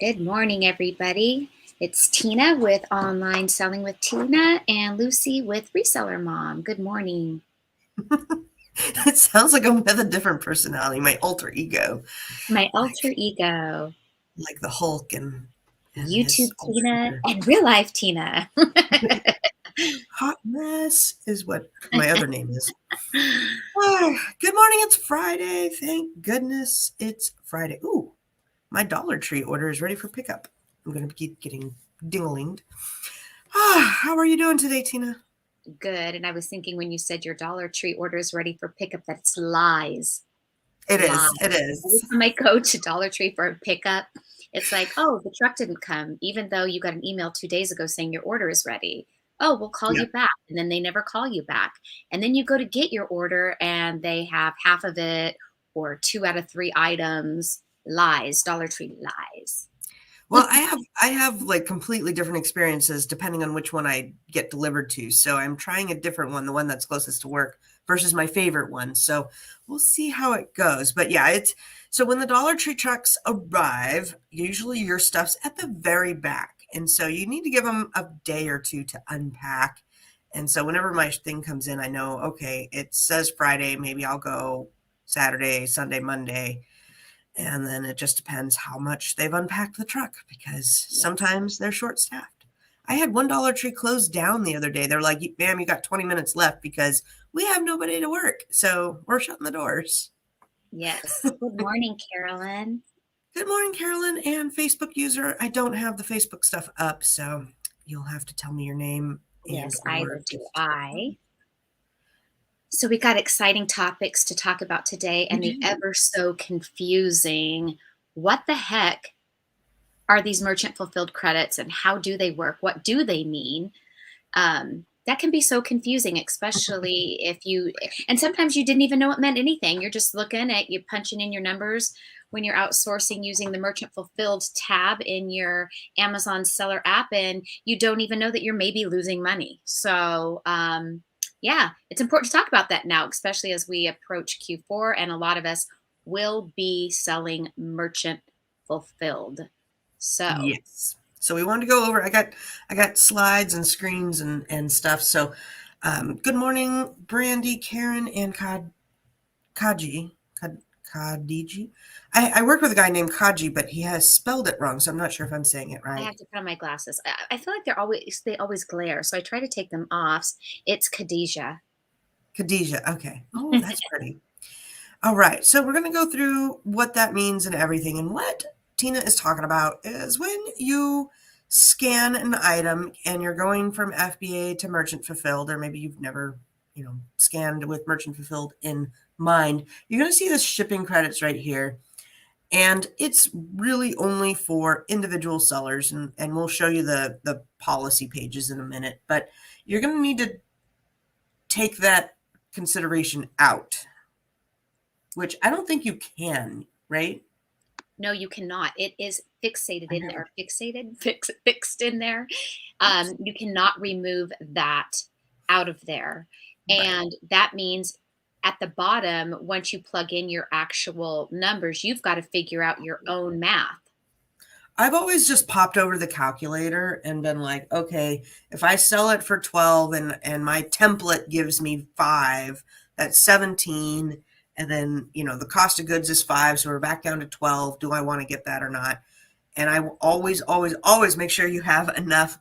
Good morning, everybody. It's Tina with Online Selling with Tina and Lucy with Reseller Mom. Good morning. It sounds like I'm with a different personality, my alter ego, My alter like ego, like the Hulk and his YouTube alter Tina ego. and real life Tina. Hot mess is what my other name is. Good morning, it's Friday. Thank goodness it's Friday. Ooh, my Dollar Tree order is ready for pickup. I'm going to keep getting ding-a-linged. How are you doing today, Tina? Good. And I was thinking when you said your Dollar Tree order is ready for pickup, that's lies. It Lies. is. It Every is. time I go to Dollar Tree for a pickup, it's like, oh, the truck didn't come, even though you got an email 2 days ago saying your order is ready. Oh, we'll call Yeah. you back. And then they never call you back. And then you go to get your order and they have half of it or 2 out of 3 items. Lies. Dollar Tree lies. Well, I have like completely different experiences depending on which one I get delivered to. So I'm trying a different one, the one that's closest to work versus my favorite one. So we'll see how it goes. But yeah, it's so when the Dollar Tree trucks arrive, usually your stuff's at the very back. And so you need to give them a day or two to unpack. And so whenever my thing comes in, I know, okay, it says Friday, maybe I'll go Saturday, Sunday, Monday, and then it just depends how much they've unpacked the truck because Yes. sometimes they're short staffed. I had one Dollar Tree closed down the other day. They're like, ma'am, you got 20 minutes left because we have nobody to work. So we're shutting the doors. Yes. Good morning, Carolyn. Good morning, Carolyn and Facebook user. I don't have the Facebook stuff up, so you'll have to tell me your name and Yes, or either do just I. So we got exciting topics to talk about today we and the do. ever so confusing what the heck are these merchant fulfilled credits and how do they work? What do they mean? That can be so confusing, especially if you, and sometimes you didn't even know it meant anything. You're just looking at, you punching in your numbers when you're outsourcing using the merchant fulfilled tab in your Amazon seller app, and you don't even know that you're maybe losing money. So, yeah, it's important to talk about that now, especially as we approach Q4, and a lot of us will be selling merchant fulfilled. So, Yes. So we wanted to go over. I got slides and screens and stuff. So good morning, Brandy, Karen, and Kaji. Kadiji. I work with a guy named Kaji, but he has spelled it wrong, so I'm not sure if I'm saying it I right. have to put on my glasses. I feel like they always glare, so I try to take them off. It's Khadijah. Khadijah. Okay. Oh, that's pretty. All right. So we're going to go through what that means and everything. And what Tina is talking about is when you scan an item and you're going from FBA to merchant fulfilled, or maybe you've never, scanned with merchant fulfilled in mind, you're going to see the shipping credits right here. And it's really only for individual sellers. And we'll show you the policy pages in a minute. But you're going to need to take that consideration out, which I don't think you can, right? No, you cannot. It is fixated I in know. there, fixed in there. Oops. You cannot remove that out of there. Right. And that means at the bottom, once you plug in your actual numbers, you've got to figure out your own math. I've always just popped over the calculator and been like, okay, if I sell it for 12 and my template gives me 5, that's 17. And then, the cost of goods is 5, so we're back down to 12. Do I want to get that or not? And I will always, always, always make sure you have enough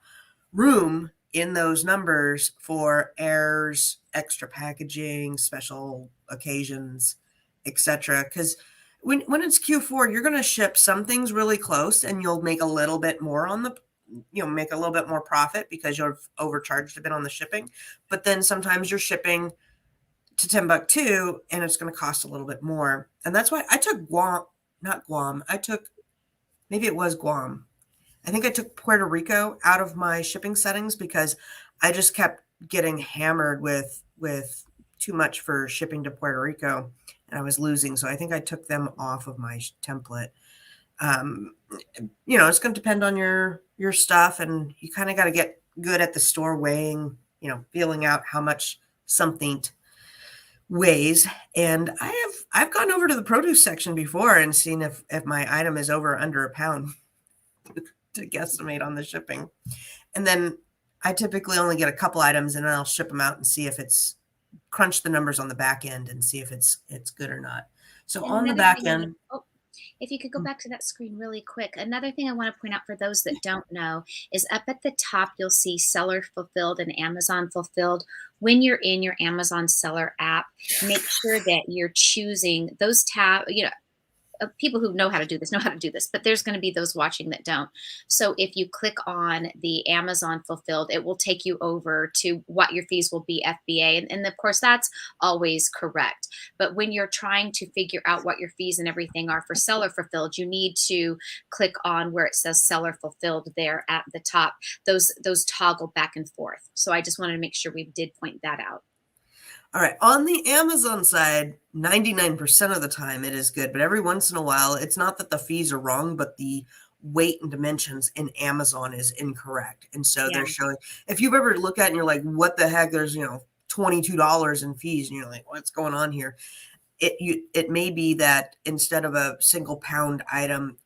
room in those numbers for errors, extra packaging, special occasions, etc. Because when it's Q4, you're going to ship some things really close, and you'll make a little bit more on the make a little bit more profit because you've overcharged a bit on the shipping. But then sometimes you're shipping to Timbuktu, and it's going to cost a little bit more. And that's why I took Guam, not Guam. I took maybe it was Guam. I think I took Puerto Rico out of my shipping settings because I just kept getting hammered with too much for shipping to Puerto Rico, and I was losing. So I think I took them off of my template. Um, it's going to depend on your stuff, and you kind of got to get good at the store weighing, feeling out how much something weighs. And I've gone over to the produce section before and seen if my item is over or under a pound. to guesstimate on the shipping. And then I typically only get a couple items, and then I'll ship them out and see if it's crunch the numbers on the back end and see if it's good or not. So And on the another back thing, end, oh, if you could go back to that screen really quick. Another thing I want to point out for those that don't know is up at the top, you'll see seller fulfilled and Amazon fulfilled. When you're in your Amazon seller app, make sure that you're choosing those tab, people who know how to do this know how to do this, but there's going to be those watching that don't. So if you click on the Amazon fulfilled, it will take you over to what your fees will be FBA. And of course, that's always correct. But when you're trying to figure out what your fees and everything are for seller fulfilled, you need to click on where it says seller fulfilled there at the top. Those toggle back and forth. So I just wanted to make sure we did point that out. all right, on the Amazon side, 99% of the time it is good, but every once in a while, it's not that the fees are wrong, but the weight and dimensions in Amazon is incorrect. And so Yeah. they're showing, if you've ever looked at it and you're like, what the heck, there's, $22 in fees, and you're like, what's going on here? It may be that instead of a single pound item,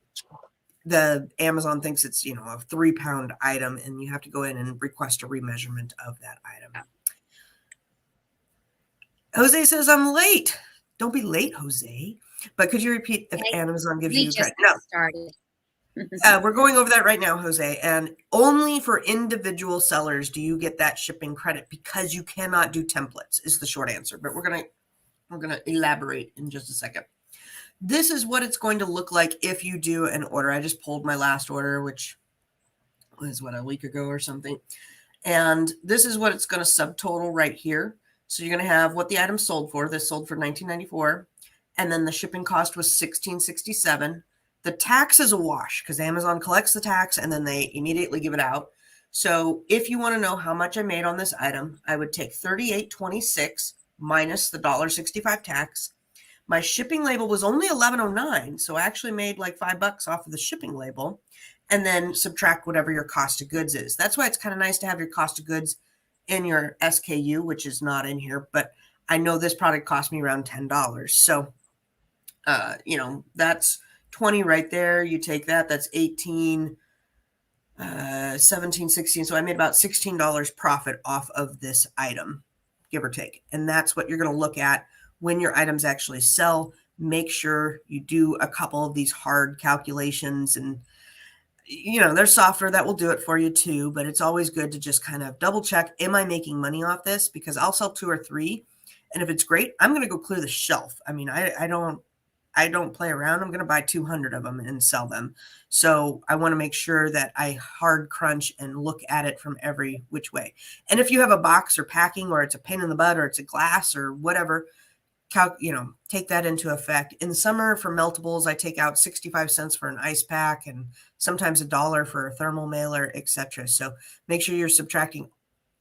the Amazon thinks it's, a 3-pound item, and you have to go in and request a remeasurement of that item. Jose says, I'm late. Don't be late, Jose. But could you repeat if Amazon gives you credit? No. Started. We're going over that right now, Jose. And only for individual sellers do you get that shipping credit, because you cannot do templates, is the short answer. But we're gonna elaborate in just a second. This is what it's going to look like if you do an order. I just pulled my last order, which was a week ago or something. And this is what it's going to subtotal right here. So you're going to have what the item sold for. This sold for $19.94, and then the shipping cost was $16.67. The tax is a wash because Amazon collects the tax and then they immediately give it out. So if you want to know how much I made on this item, I would take $38.26 minus the $1.65 tax. My shipping label was only $11.09, so I actually made like $5 off of the shipping label, and then subtract whatever your cost of goods is. That's why it's kind of nice to have your cost of goods in your SKU, which is not in here, but I know this product cost me around $10. So, that's 20 right there. You take that, that's 18, 17, 16. So I made about $16 profit off of this item, give or take. And that's what you're going to look at when your items actually sell. Make sure you do a couple of these hard calculations, and there's software that will do it for you too, but it's always good to just kind of double check, am I making money off this? Because I'll sell 2 or 3, and if it's great, I'm going to go clear the shelf. I mean, I don't play around. I'm going to buy 200 of them and sell them. So I want to make sure that I hard crunch and look at it from every which way. And if you have a box or packing, or it's a pain in the butt, or it's a glass or whatever, take that into effect. In the summer for meltables, I take out 65 cents for an ice pack and sometimes $1 for a thermal mailer, etc. So make sure you're subtracting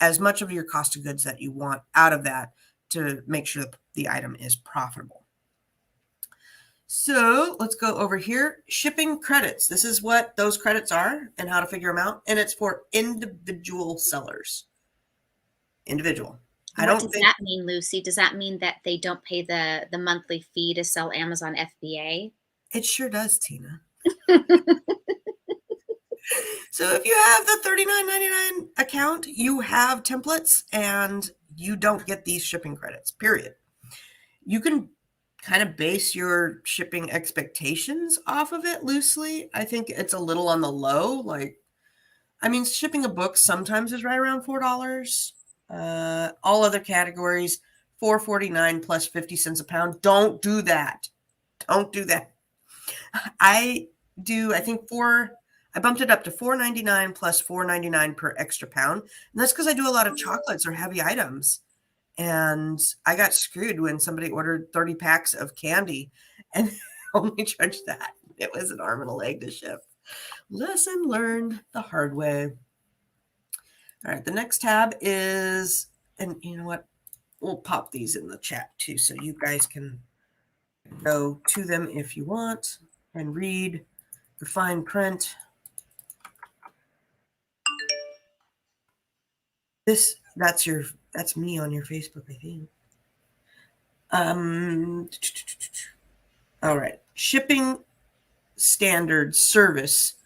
as much of your cost of goods that you want out of that to make sure the item is profitable. So let's go over here. Shipping credits. This is what those credits are and how to figure them out. And it's for individual sellers. Individual. What does that mean, Lucy? Does that mean that they don't pay the monthly fee to sell Amazon FBA? It sure does, Tina. So if you have the $39.99 account, you have templates and you don't get these shipping credits, period. You can kind of base your shipping expectations off of it loosely. I think it's a little on the low. Shipping a book sometimes is right around $4. All other categories, $4.49 plus 50 cents a pound. Don't do that. Don't do that. I bumped it up to $4.99 plus $4.99 per extra pound. And that's because I do a lot of chocolates or heavy items. And I got screwed when somebody ordered 30 packs of candy and only charged that. It was an arm and a leg to ship. Lesson learned the hard way. All right, the next tab is, and you know what? We'll pop these in the chat too, so you guys can go to them if you want and read the fine print. That's me on your Facebook, I think. All right, shipping standard service.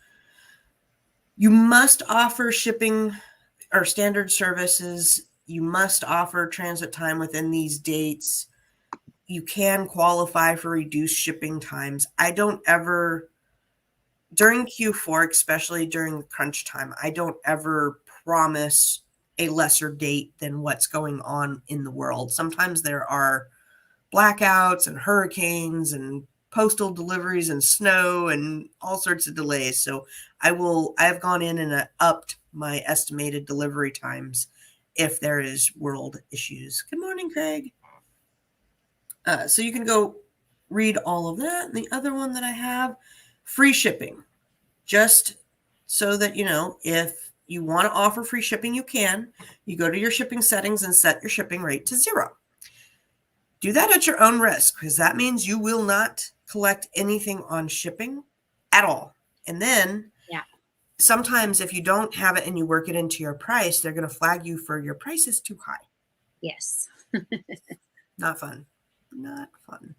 You must offer shipping or standard services. You must offer transit time within these dates. You can qualify for reduced shipping times. I don't ever, during Q4, especially during the crunch time, I don't ever promise a lesser date than what's going on in the world. Sometimes there are blackouts and hurricanes and postal deliveries and snow and all sorts of delays. So I've gone in and upped my estimated delivery times if there is world issues. Good morning, Craig. So you can go read all of that. And the other one that I have, free shipping. Just so that you know, if you want to offer free shipping, you can. You go to your shipping settings and set your shipping rate to 0. Do that at your own risk, because that means you will not collect anything on shipping at all. And then Yeah. sometimes if you don't have it and you work it into your price, they're going to flag you for your price is too high. Yes. Not fun. Not fun.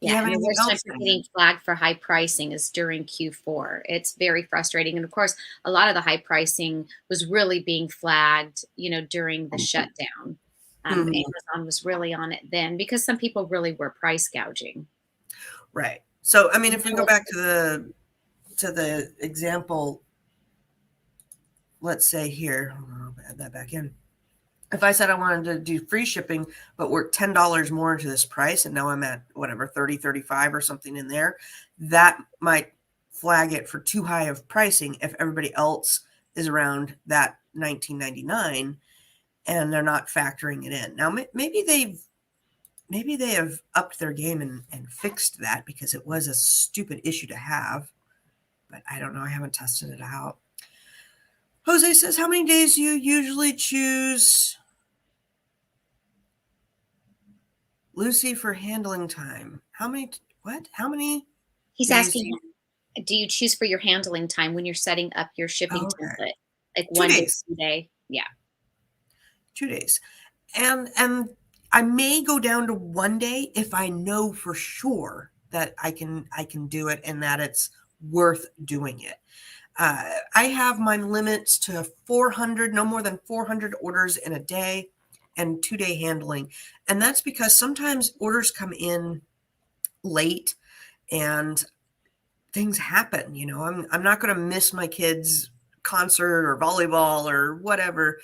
Do you Yeah, have and the anything worst time else? for getting flagged for high pricing is during Q4. It's very frustrating, and of course, a lot of the high pricing was really being flagged, during the shutdown. Mhm. Amazon was really on it then because some people really were price gouging. Right. So, I mean, if we Now go it's back to the example, let's say here, I'll add that back in. If I said I wanted to do free shipping, but work $10 more into this price, and now I'm at whatever 30, 35 or something in there, that might flag it for too high of pricing if everybody else is around that 19.99 and they're not factoring it in. Now maybe they have upped their game and fixed that, because it was a stupid issue to have, but I don't know. I haven't tested it out. Jose says, how many days do you usually choose Lucy for handling time? What? How many He's days do asking, you? do you choose for your handling time when you're setting up your shipping Oh, okay. template, like Two 1 day, days. 2 day? Yeah. 2 days. And I may go down to 1 day if I know for sure that I can do it and that it's worth doing it. I have my limits to 400, no more than 400 orders in a day, and 2 day handling. And that's because sometimes orders come in late and things happen. I'm not going to miss my kids' concert or volleyball or whatever,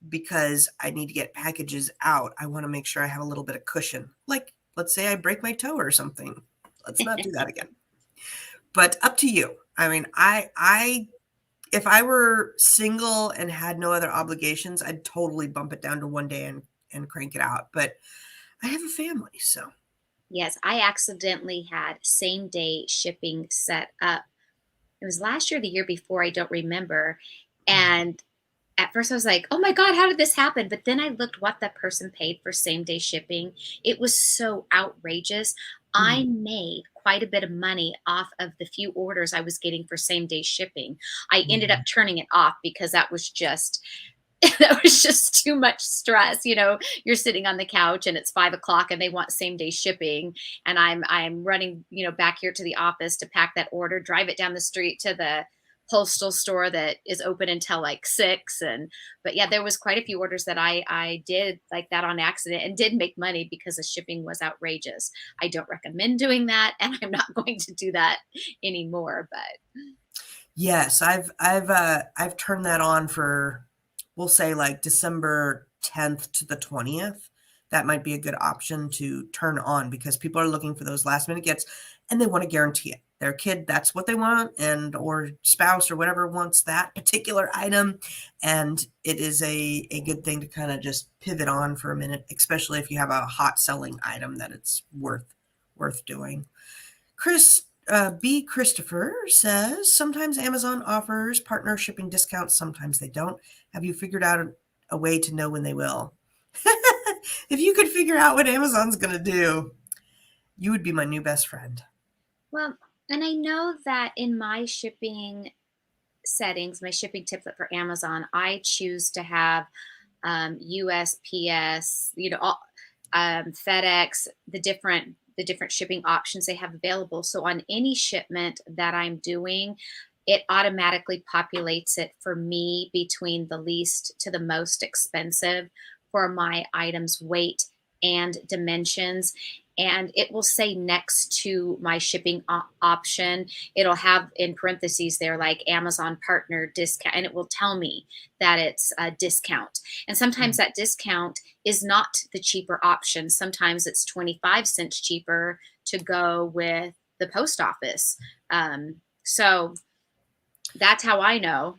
because I need to get packages out. I want to make sure I have a little bit of cushion. Like, let's say I break my toe or something. Let's not do that again. But up to you. I mean, I if I were single and had no other obligations, I'd totally bump it down to 1 day and crank it out. But I have a family, so. Yes, I accidentally had same day shipping set up. It was last year, the year before, I don't remember. And at first I was like, oh my God, how did this happen? But then I looked what that person paid for same day shipping. It was so outrageous. I Mhm. made quite a bit of money off of the few orders I was getting for same day shipping. I ended up Mhm. turning it off because that was just that was just too much stress. You're sitting on the couch and it's 5 o'clock and they want same day shipping. And I'm running, back here to the office to pack that order, drive it down the street to the postal store that is open until like 6. But yeah, there was quite a few orders that I did like that on accident and did make money because the shipping was outrageous. I don't recommend doing that, and I'm not going to do that anymore. But Yes, I've turned that on for, we'll say, like December 10th to the 20th. That might be a good option to turn on, because people are looking for those last minute gets and they want to guarantee it. Their kid, that's what they want, and or spouse or whatever wants that particular item. And it is a good thing to kind of just pivot on for a minute, especially if you have a hot selling item that it's worth doing. Chris B. Christopher says, sometimes Amazon offers partner shipping discounts, sometimes they don't. Have you figured out a way to know when they will? If you could figure out what Amazon's going to do, you would be my new best friend. well, and I know that in my shipping settings, my shipping template for Amazon, I choose to have USPS, FedEx, the different shipping options they have available. So on any shipment that I'm doing, it automatically populates it for me between the least to the most expensive for my item's weight and dimensions. And it will say next to my shipping option, it'll have in parentheses there like Amazon partner discount, and it will tell me that it's a discount. And sometimes Mm. that discount is not the cheaper option. Sometimes it's 25 cents cheaper to go with the post office. So that's how I know.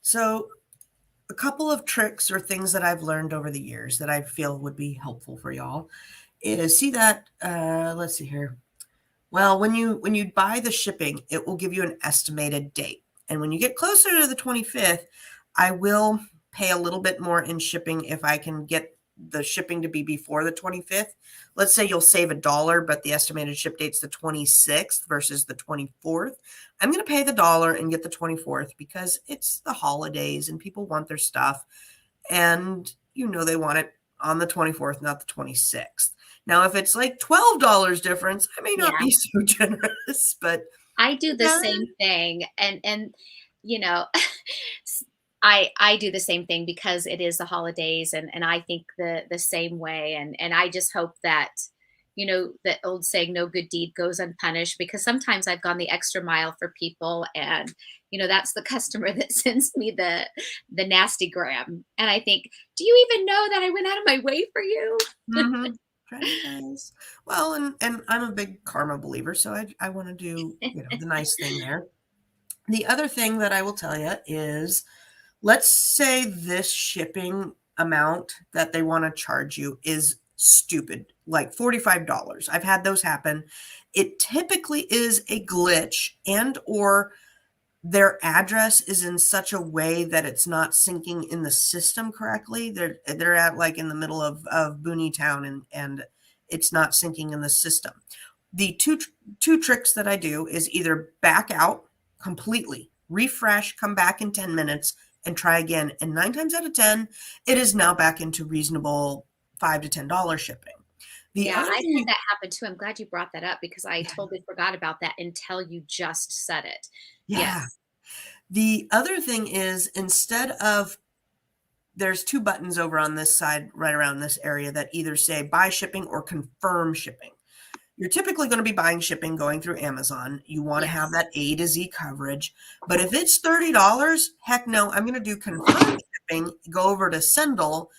So a couple of tricks or things that I've learned over the years that I feel would be helpful for y'all is see that let's see here. Well, when you buy the shipping, it will give you an estimated date. And when you get closer to the 25th, I will pay a little bit more in shipping if I can get the shipping to be before the 25th. Let's say you'll save $1, but the estimated ship date's the 26th versus the 24th. I'm going to pay the dollar and get the 24th because it's the holidays and people want their stuff. And they want it on the 24th, not the 26th. Now, if it's like $12 difference, I may not Yeah. be so generous, but I do the yeah. same thing. And you know, I do the same thing because it is the holidays, and I think the same way. And I just hope that, that old saying, no good deed goes unpunished, because sometimes I've gone the extra mile for people, and that's the customer that sends me the nasty gram. And I think, do you even know that I went out of my way for you? Mm-hmm. Trying guys. Well, and I'm a big karma believer, so I want to do, the nice thing there. The other thing that I will tell you is, let's say this shipping amount that they want to charge you is stupid, like $45. I've had those happen. It typically is a glitch, and or their address is in such a way that it's not syncing in the system correctly. They're at like in the middle of Booney Town, and it's not syncing in the system. The two tricks that I do is either back out completely, refresh, come back in 10 minutes and try again. And 9 times out of 10, it is now back into reasonable $5 to $10 shipping. The Yeah, other I've thing had that happen too. I'm glad you brought that up because I yeah, totally forgot about that until you just said it. yeah. Yes. The other thing is, instead of, there's two buttons over on this side, right around this area, that either say buy shipping or confirm shipping. You're typically going to be buying shipping going through Amazon. You want to have Yes. that A to Z coverage. But if it's $30, heck no, I'm going to do confirm shipping, go over to Sendle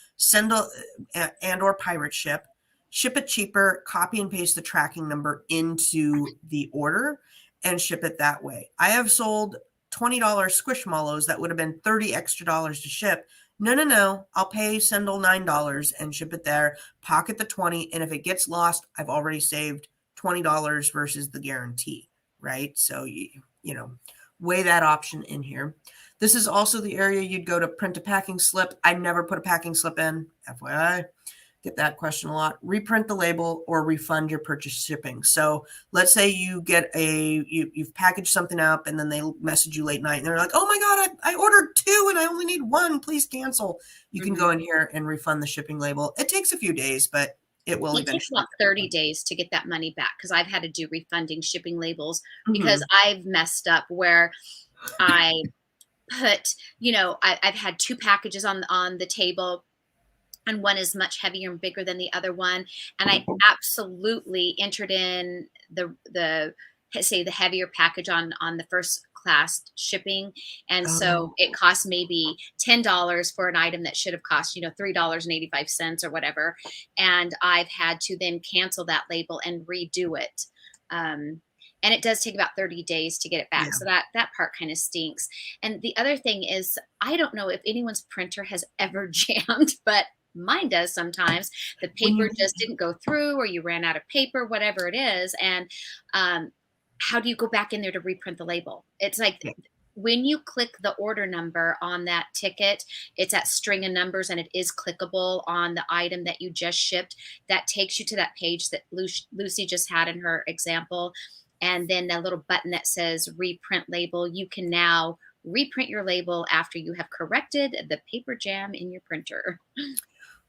and or Pirate Ship, ship it cheaper, copy and paste the tracking number into the order and ship it that way. I have sold $20 squishmallows that would have been $30 extra to ship. No, no, no. I'll pay Sendle $9 and ship it there, pocket the 20, and if it gets lost, I've already saved $20 versus the guarantee, right? So weigh that option in here. This is also the area you'd go to print a packing slip. I never put a packing slip in, FYI. Get that question a lot. Reprint the label or refund your purchase shipping. So let's say you get you've packaged something up and then they message you late night and they're like, oh my God, I ordered 2 and I only need 1. Please cancel. You can go Mhm. in here and refund the shipping label. It takes a few days, but it will It takes eventually about get 30 refunded. days to get that money back because I've had to do refunding shipping labels because Mhm. I've messed up where I put, I've had 2 packages on the table, and one is much heavier and bigger than the other one, and I absolutely entered in the say the heavier package on the first class shipping, and so Oh, it cost maybe $10 for an item that should have cost $3.85 or whatever, and I've had to then cancel that label and redo it. um, and it does take about 30 days to get it back, yeah. so that part kind of stinks. And the other thing is, I don't know if anyone's printer has ever jammed, but mine does sometimes. The When paper you just didn't go through, or you ran out of paper, whatever it is. And how do you go back in there to reprint the label? It's like yeah. when you click the order number on that ticket, it's that string of numbers and it is clickable on the item that you just shipped. That takes you to that page that Lucy just had in her example. And then the little button that says reprint label, you can now reprint your label after you have corrected the paper jam in your printer.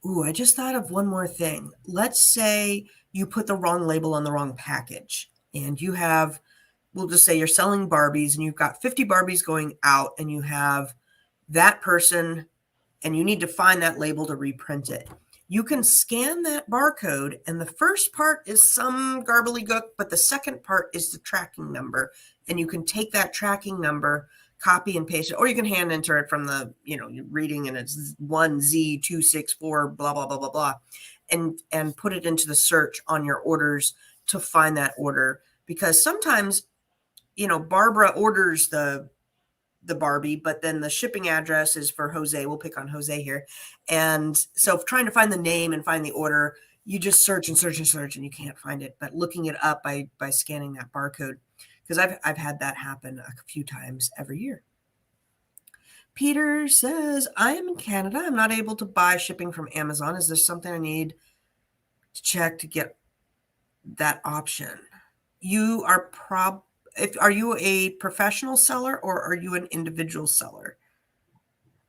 Ooh, I just thought of one more thing. Let's say you put the wrong label on the wrong package and you have we'll just say you're selling Barbies and you've got 50 Barbies going out and you have that person and you need to find that label to reprint it. You can scan that barcode, and the first part is some garbly-gook, but the second part is the tracking number. And you can take that tracking number, copy and paste it, or you can hand enter it from the, you're reading and it's 1Z264, blah, blah, blah, blah, blah, and put it into the search on your orders to find that order. Because sometimes, Barbara orders the Barbie, but then the shipping address is for Jose. We'll pick on Jose here. And so trying to find the name and find the order, you just search and search and search and you can't find it. But looking it up by scanning that barcode, because I've had that happen a few times every year. Peter says, I am in Canada. I'm not able to buy shipping from Amazon. Is there something I need to check to get that option? You are are you a professional seller or are you an individual seller?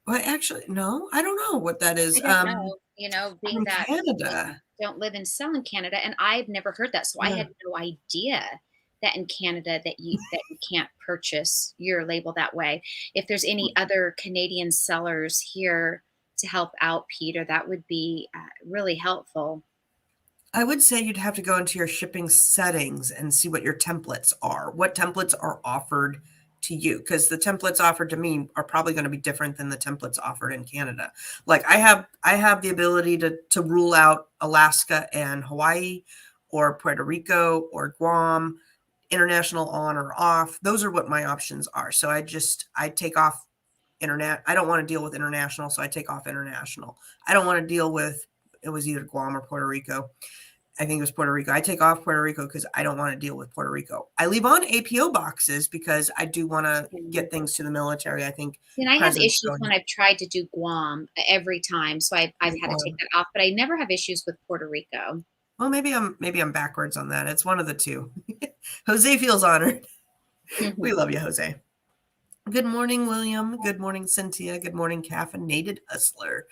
Well, actually, no, I don't know what that is. I don't know, I'm being in that Canada. don't live and sell in Canada, and I've never heard that. So I Yeah. had no idea that in Canada that you can't purchase your label that way. If there's any other Canadian sellers here to help out, Peter, that would be really helpful. I would say you'd have to go into your shipping settings and see what your templates are, what templates are offered to you, because the templates offered to me are probably going to be different than the templates offered in Canada. Like I have the ability to rule out Alaska and Hawaii or Puerto Rico or Guam, international on or off. Those are what my options are. So I take off internet. I don't want to deal with international, so I take off international. I don't want to deal with, it was either Guam or Puerto Rico. I think it was Puerto Rico. I take off Puerto Rico because I don't want to deal with Puerto Rico. I leave on APO boxes because I do want to get things to the military. I think And I have President's issues going when I've tried to do Guam every time, so I've to had to take Guam. that off. But I never have issues with Puerto Rico. Well, maybe I'm backwards on that. It's one of the two. Jose feels honored. We love you, Jose. Good morning, William. Good morning, Cynthia. Good morning, Caffeinated Hustler.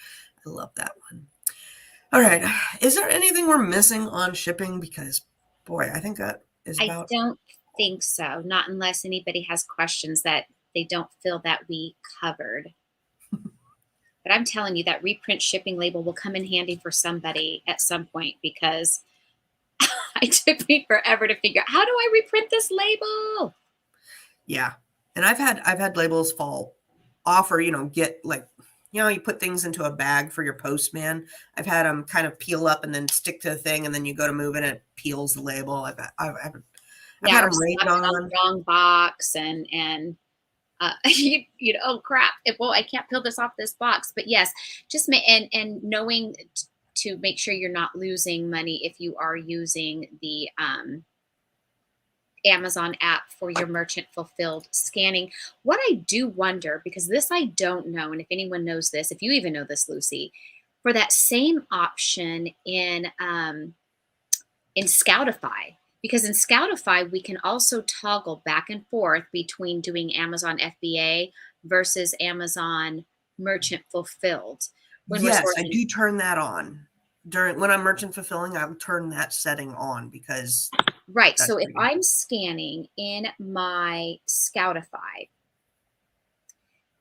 I love that one. All right. Is there anything we're missing on shipping? Because, boy, I think that is I about. don't think so, not unless anybody has questions that they don't feel that we covered. But I'm telling you that reprint shipping label will come in handy for somebody at some point, because it took me forever to figure out, how do I reprint this label? Yeah. And I've had labels fall off, or, get like, you put things into a bag for your postman. I've had them kind of peel up and then stick to the thing, and then you go to move it and it peels the label. I've Yeah, had or them rained slapped it on on. the wrong box, and oh crap! Well, I can't peel this off this box. But yes, just and knowing to make sure you're not losing money if you are using the Amazon app for your merchant fulfilled scanning. What I do wonder, because this I don't know, and if anyone knows this, if you even know this, Lucy, for that same option in Scoutify, because in Scoutify we can also toggle back and forth between doing Amazon FBA versus Amazon merchant fulfilled when we're Yes, I sourcing. do turn that on. When I'm merchant fulfilling, I'll turn that setting on because Right. that's So if pretty good. I'm scanning in my Scoutify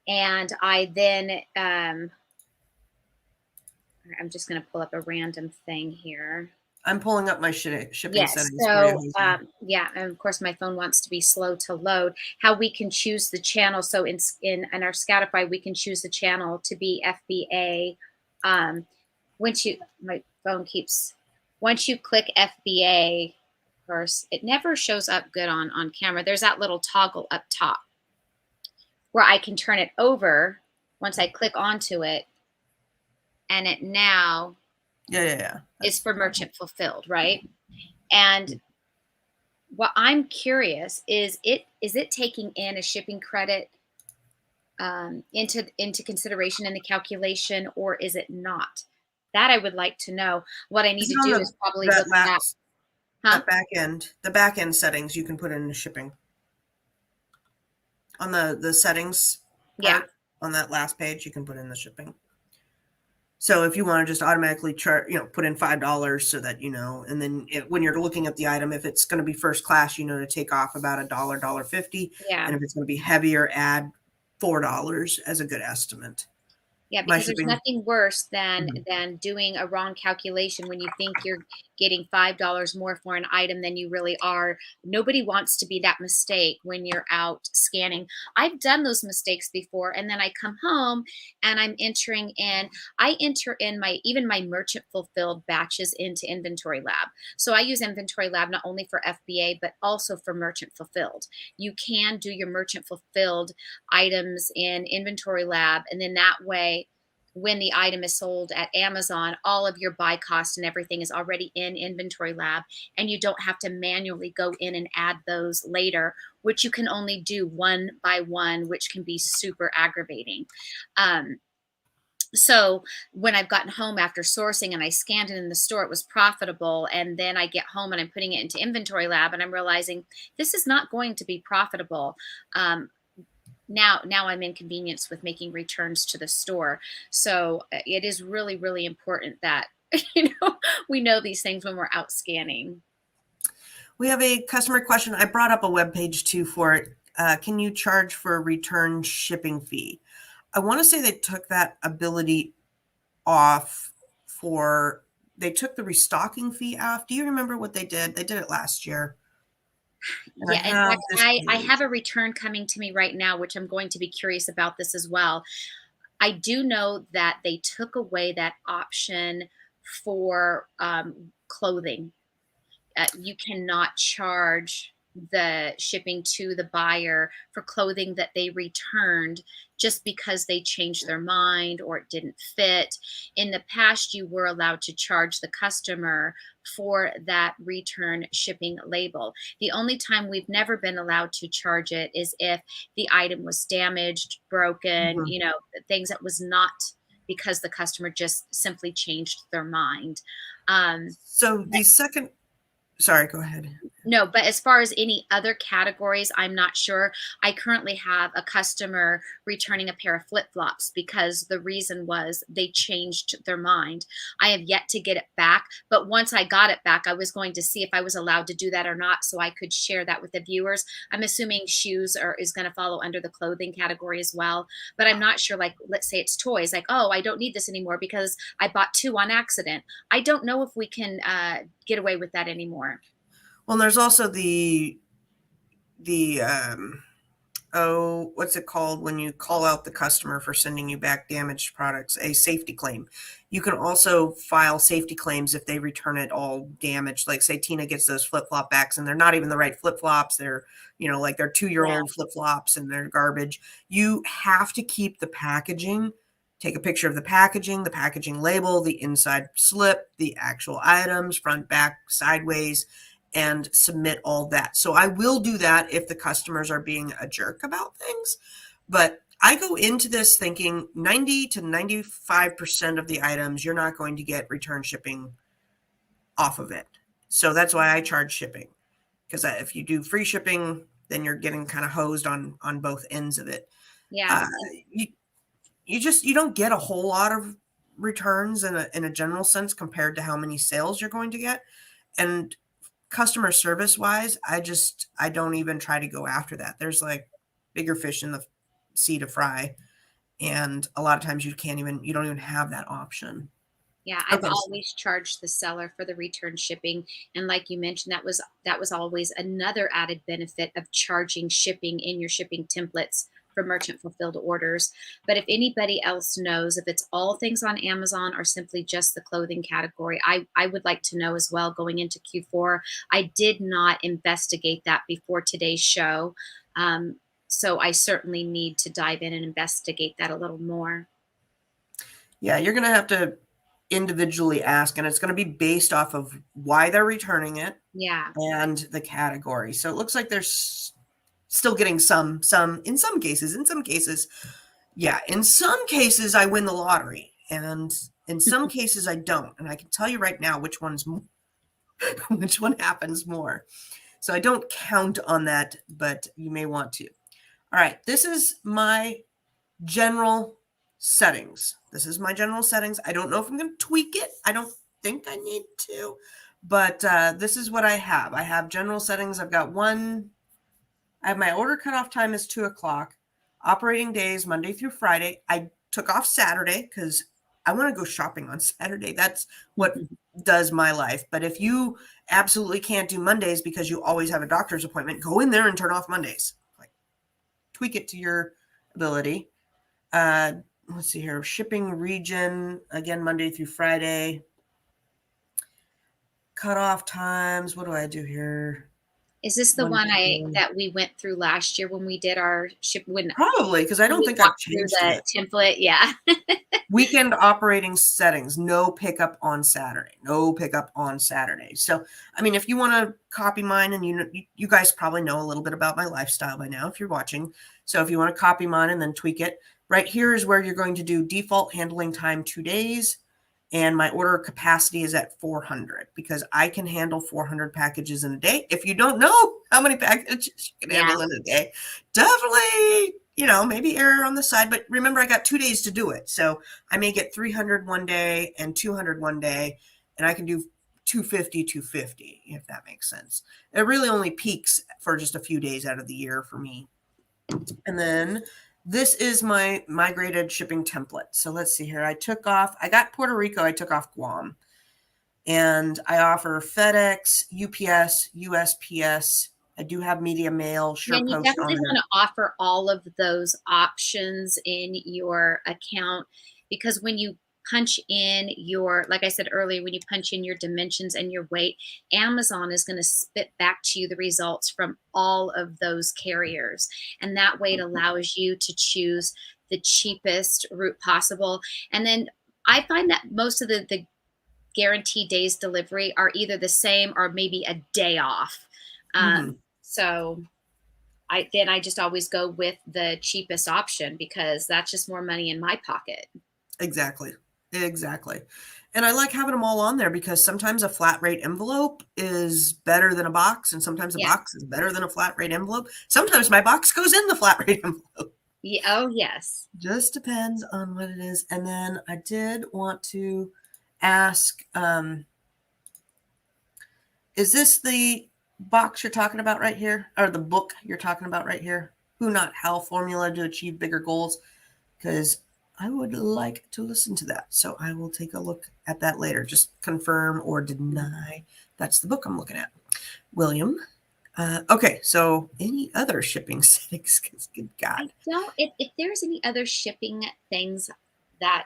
and I then I'm just going to pull up a random thing here. I'm pulling up my shipping Yes. settings for you, So, Jose. yeah, and of course, my phone wants to be slow to load. How we can choose the channel. So in our Scoutify, we can choose the channel to be FBA. Once you my phone keeps once you click FBA, of course, it never shows up good on camera. There's that little toggle up top where I can turn it over once I click onto it, and it now Yeah. is for merchant fulfilled, right? And what I'm curious is it taking in a shipping credit into consideration in the calculation, or is it not? That I would like to know. What I need Is it to on do the is probably that look at, last huh? that back end settings you can put in the shipping on the settings Yeah. part on that last page you can put in the shipping. So if you want to just automatically chart, put in $5 so that, and then when you're looking at the item, if it's going to be first class, to take off about $1.50. Yeah. And if it's going to be heavier, add $4 as a good estimate. Yeah, My because there's shipping. nothing worse Mhm. than doing a wrong calculation when you think you're getting $5 more for an item than you really are. Nobody wants to be that mistake when you're out scanning. I've done those mistakes before, and then I come home and I'm entering in. I enter in my even my merchant fulfilled batches into Inventory Lab. So I use Inventory Lab not only for FBA but also for merchant fulfilled. You can do your merchant fulfilled items in Inventory Lab, and then that way when the item is sold at Amazon, all of your buy cost and everything is already in Inventory Lab, and you don't have to manually go in and add those later, which you can only do one by one, which can be super aggravating. Um, so when I've gotten home after sourcing and I scanned it in the store, it was profitable. And then I get home and I'm putting it into Inventory Lab and I'm realizing this is not going to be profitable. Um, now I'm inconvenienced with making returns to the store. So it is really important that we know these things when we're out scanning. We have a customer question. I brought up a web page too for it. Can you charge for a return shipping fee? I want to say they took that ability off they took the restocking fee off. Do you remember what they did? They did it last year. And I Yeah, in have fact, this I page. have a return coming to me right now, which I'm going to be curious about this as well. I do know that they took away that option for clothing. You cannot charge the shipping to the buyer for clothing that they returned just because they changed their mind or it didn't fit. In the past, you were allowed to charge the customer for that return shipping label. The only time we've never been allowed to charge it is if the item was damaged, broken, Mhm. things that was not because the customer just simply changed their mind. Um, So the second, sorry, go ahead. no, but as far as any other categories, I'm not sure. I currently have a customer returning a pair of flip-flops because the reason was they changed their mind. I have yet to get it back, but once I got it back, I was going to see if I was allowed to do that or not so I could share that with the viewers. I'm assuming shoes is going to follow under the clothing category as well, but I'm not sure. Like, let's say it's toys, like, oh, I don't need this anymore because I bought two on accident. I don't know if we can get away with that anymore. Well, there's also the what's it called when you call out the customer for sending you back damaged products? A safety claim. You can also file safety claims if they return it all damaged. Like say Tina gets those flip-flop backs and they're not even the right flip-flops. They're, like they're 2-year-old flip-flops and they're garbage. You have to keep the packaging. Take a picture of the packaging label, the inside slip, the actual items, front, back, sideways, and submit all that. So I will do that if the customers are being a jerk about things. But I go into this thinking 90 to 95% of the items you're not going to get return shipping off of it. So that's why I charge shipping. Because if you do free shipping, then you're getting kind of hosed on both ends of it. Yeah. Uh, you you don't get a whole lot of returns in a general sense compared to how many sales you're going to get. And customer service wise, I don't even try to go after that. There's like bigger fish in the sea to fry, and a lot of times you don't even have that option. Yeah, I've Okay. always charged the seller for the return shipping, and like you mentioned, that was always another added benefit of charging shipping in your shipping templates for merchant fulfilled orders. But if anybody else knows if it's all things on Amazon or simply just the clothing category, I would like to know as well going into Q4. I did not investigate that before today's show. So I certainly need to dive in and investigate that a little more. Yeah, you're gonna have to individually ask, and it's gonna be based off of why they're returning it Yeah. and the category. So it looks like there's still getting some in some cases, yeah, in some cases I win the lottery, and in some cases I don't. And I can tell you right now which one happens more. So I don't count on that, but you may want to. All right, this is my general settings. This is my general settings. I don't know if I'm going to tweak it. I don't think I need to, but this is what I have. I have general settings. I've got one. I have my order cutoff time is 2:00. Operating days, Monday through Friday. I took off Saturday because I want to go shopping on Saturday. That's what does my life. But if you absolutely can't do Mondays because you always have a doctor's appointment, go in there and turn off Mondays. Like, tweak it to your ability. Let's see here. Shipping region, again, Monday through Friday. Cutoff times. What do I do here? Is this the one Monday. that we went through last year when we did our ship Probably, because I when don't we think I've walked through changed the it. template? Yeah. Weekend operating settings, no pickup on Saturday. No pickup on Saturday. So, I mean, if you want to copy mine, and you guys probably know a little bit about my lifestyle by now if you're watching. So if you want to copy mine and then tweak it, right here is where you're going to do default handling time 2 days. And my order capacity is at 400 because I can handle 400 packages in a day. If you don't know how many packages you can Yeah. handle in a day, definitely, maybe error on the side. But remember, I got 2 days to do it. So I may get 300 one day and 200 one day, and I can do 250, 250, if that makes sense. It really only peaks for just a few days out of the year for me. And then this is my migrated shipping template. So let's see here. I got Puerto Rico, I took off Guam. And I offer FedEx, UPS, USPS. I do have media mail, Yeah, and you SurePost on definitely there. want to offer all of those options in your account, because when you punch in your, like I said earlier, when you punch in your dimensions and your weight, Amazon is going to spit back to you the results from all of those carriers. And that way it allows you to choose the cheapest route possible. And then I find that most of the guaranteed days delivery are either the same or maybe a day off. Mm-hmm. So I just always go with the cheapest option because that's just more money in my pocket. Exactly. Exactly. And I like having them all on there because sometimes a flat rate envelope is better than a box, and sometimes a Yeah. box is better than a flat rate envelope. Sometimes my box goes in the flat rate envelope. Yeah. Oh, yes. Just depends on what it is. And then I did want to ask, is this the box you're talking about right here? Or the book you're talking about right here? Who Not How Formula to Achieve Bigger Goals? Because I would like to listen to that. So I will take a look at that later. Just confirm or deny. That's the book I'm looking at. William. Okay, so any other shipping settings? Good I God. don't, if there's any other shipping things that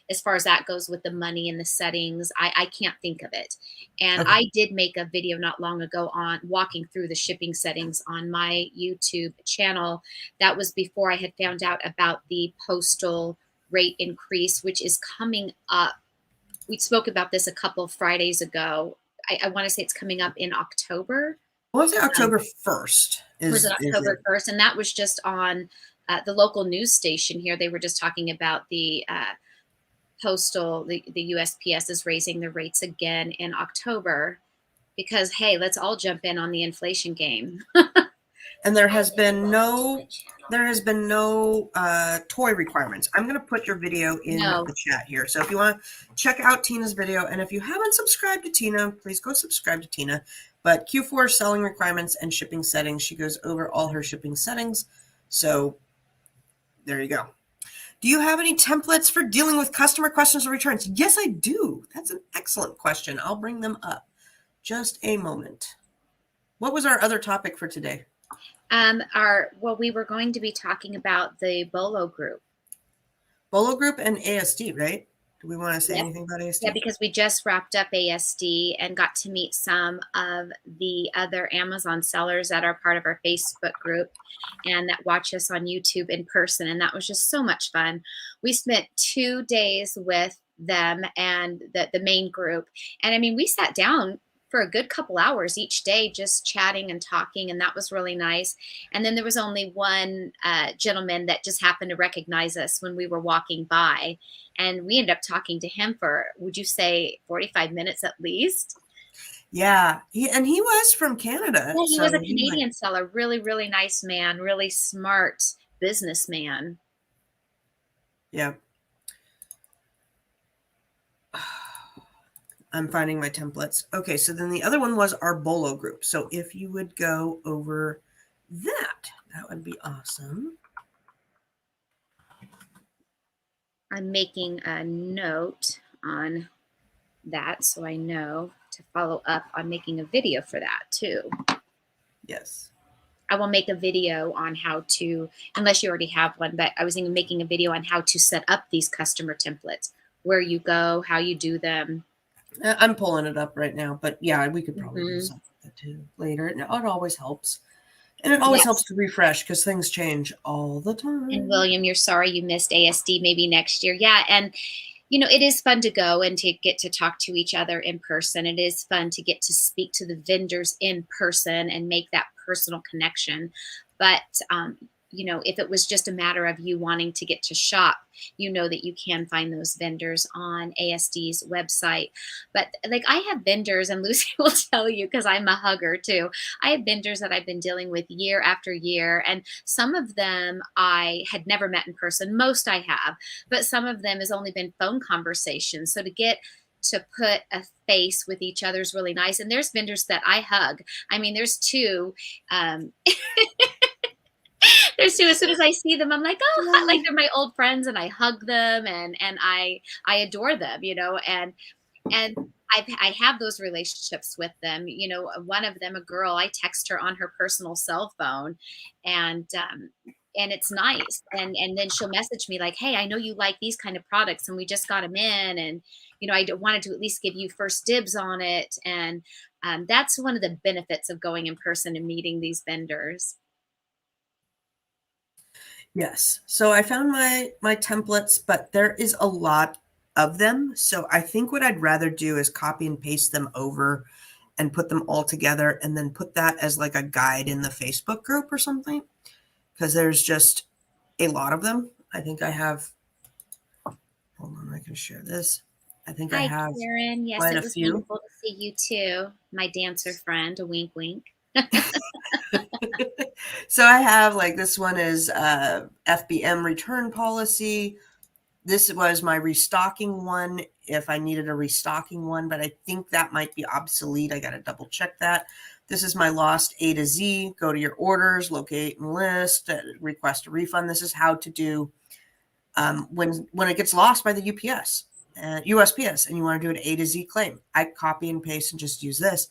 as far as that goes with the money and the settings, I can't think of it. And Okay. I did make a video not long ago on walking through the shipping settings on my YouTube channel. That was before I had found out about the postal rate increase, which is coming up. We spoke about this a couple of Fridays ago. I want to say it's coming up in October. I want to say Um, October 1st was it is it. October 1st? And that was just on the local news station here. They were just talking about the the USPS is raising the rates again in October because, hey, let's all jump in on the inflation game. And there has been no toy requirements. I'm going to put your video in No. the chat here. So if you want to check out Tina's video, and if you haven't subscribed to Tina, please go subscribe to Tina. But Q4 selling requirements and shipping settings, she goes over all her shipping settings. So there you go. Do you have any templates for dealing with customer questions or returns? Yes, I do. That's an excellent question. I'll bring them up. Just a moment. What was our other topic for today? We were going to be talking about the Bolo group. Bolo Group and ASD, right? Do we want to say Yep. anything about ASD? Yeah, because we just wrapped up ASD and got to meet some of the other Amazon sellers that are part of our Facebook group and that watch us on YouTube in person. And that was just so much fun. We spent 2 days with them and the main group. And I mean, we sat down for a good couple hours each day, just chatting and talking. And that was really nice. And then there was only one gentleman that just happened to recognize us when we were walking by. And we ended up talking to him for, would you say, 45 minutes at least? Yeah, he was from Canada. Yeah, he So was a Canadian seller. Really, really nice man. Really smart businessman. yeah. I'm finding my templates. Okay, so then the other one was our Bolo group. So if you would go over that would be awesome. I'm making a note on that so I know to follow up on making a video for that too. Yes. I will make a video on how to, unless you already have one, but I was even making a video on how to set up these customer templates, where you go, how you do them. I'm pulling it up right now, but yeah, we could probably do Mm-hmm. something like that too later. It always helps. And it always helps Yes. to refresh because things change all the And time. William, you're sorry you missed ASD maybe next year. Yeah. And, it is fun to go and to get to talk to each other in person. It is fun to get to speak to the vendors in person and make that personal connection. But, if it was just a matter of you wanting to get to shop, that you can find those vendors on ASD's website. But like I have vendors, and Lucy will tell you because I'm a hugger too. I have vendors that I've been dealing with year after year, and some of them I had never met in person. Most I have, but some of them has only been phone conversations. So to get to put a face with each other is really nice. And there's vendors that I hug. I mean, there's two. Um, there's two. As soon as I see them, I'm like, oh, like they're my old friends, and I hug them, and I adore them, and I have those relationships with them. One of them, a girl, I text her on her personal cell phone, and it's nice. And then she'll message me like, hey, I know you like these kind of products, and we just got them in, and I wanted to at least give you first dibs on it. And that's one of the benefits of going in person and meeting these vendors. Yes. So I found my templates, but there is a lot of them. So I think what I'd rather do is copy and paste them over and put them all together and then put that as like a guide in the Facebook group or something. Because there's just a lot of them. I think I have, hold on, I can share this. I think I Hi, have Karen. Yes, quite it a was few. wonderful to see you too, my dancer friend. A wink, wink. So I have like this one is FBM return policy. This was my restocking one if I needed a restocking one, but I think that might be obsolete. I got to double check that. This is my lost A to Z. Go to your orders, locate and list, request a refund. This is how to do when it gets lost by the UPS, USPS, and you want to do an A to Z claim. I copy and paste and just use this.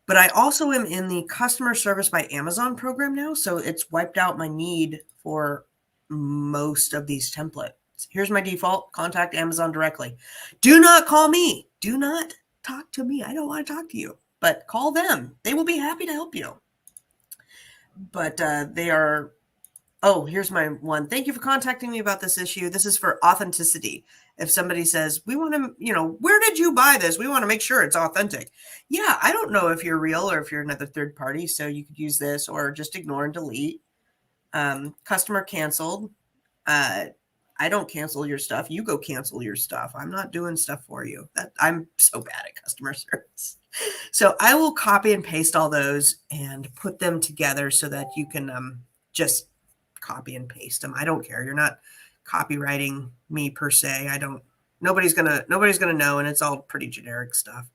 But I also am in the customer service by Amazon program now, so it's wiped out my need for most of these templates. Here's my default: contact Amazon directly. Do not call me. Do not talk to me. I don't want to talk to you, but call them. They will be happy to help you. But they are. Oh, here's my one. Thank you for contacting me about this issue. This is for authenticity. If somebody says, we want to, where did you buy this? We want to make sure it's authentic. Yeah, I don't know if you're real or if you're another third party. So you could use this or just ignore and delete. Customer canceled. I don't cancel your stuff. You go cancel your stuff. I'm not doing stuff for you. I'm so bad at customer service. So I will copy and paste all those and put them together so that you can just copy and paste them. I don't care. You're not copywriting me per se. I don't. Nobody's gonna know, and it's all pretty generic stuff.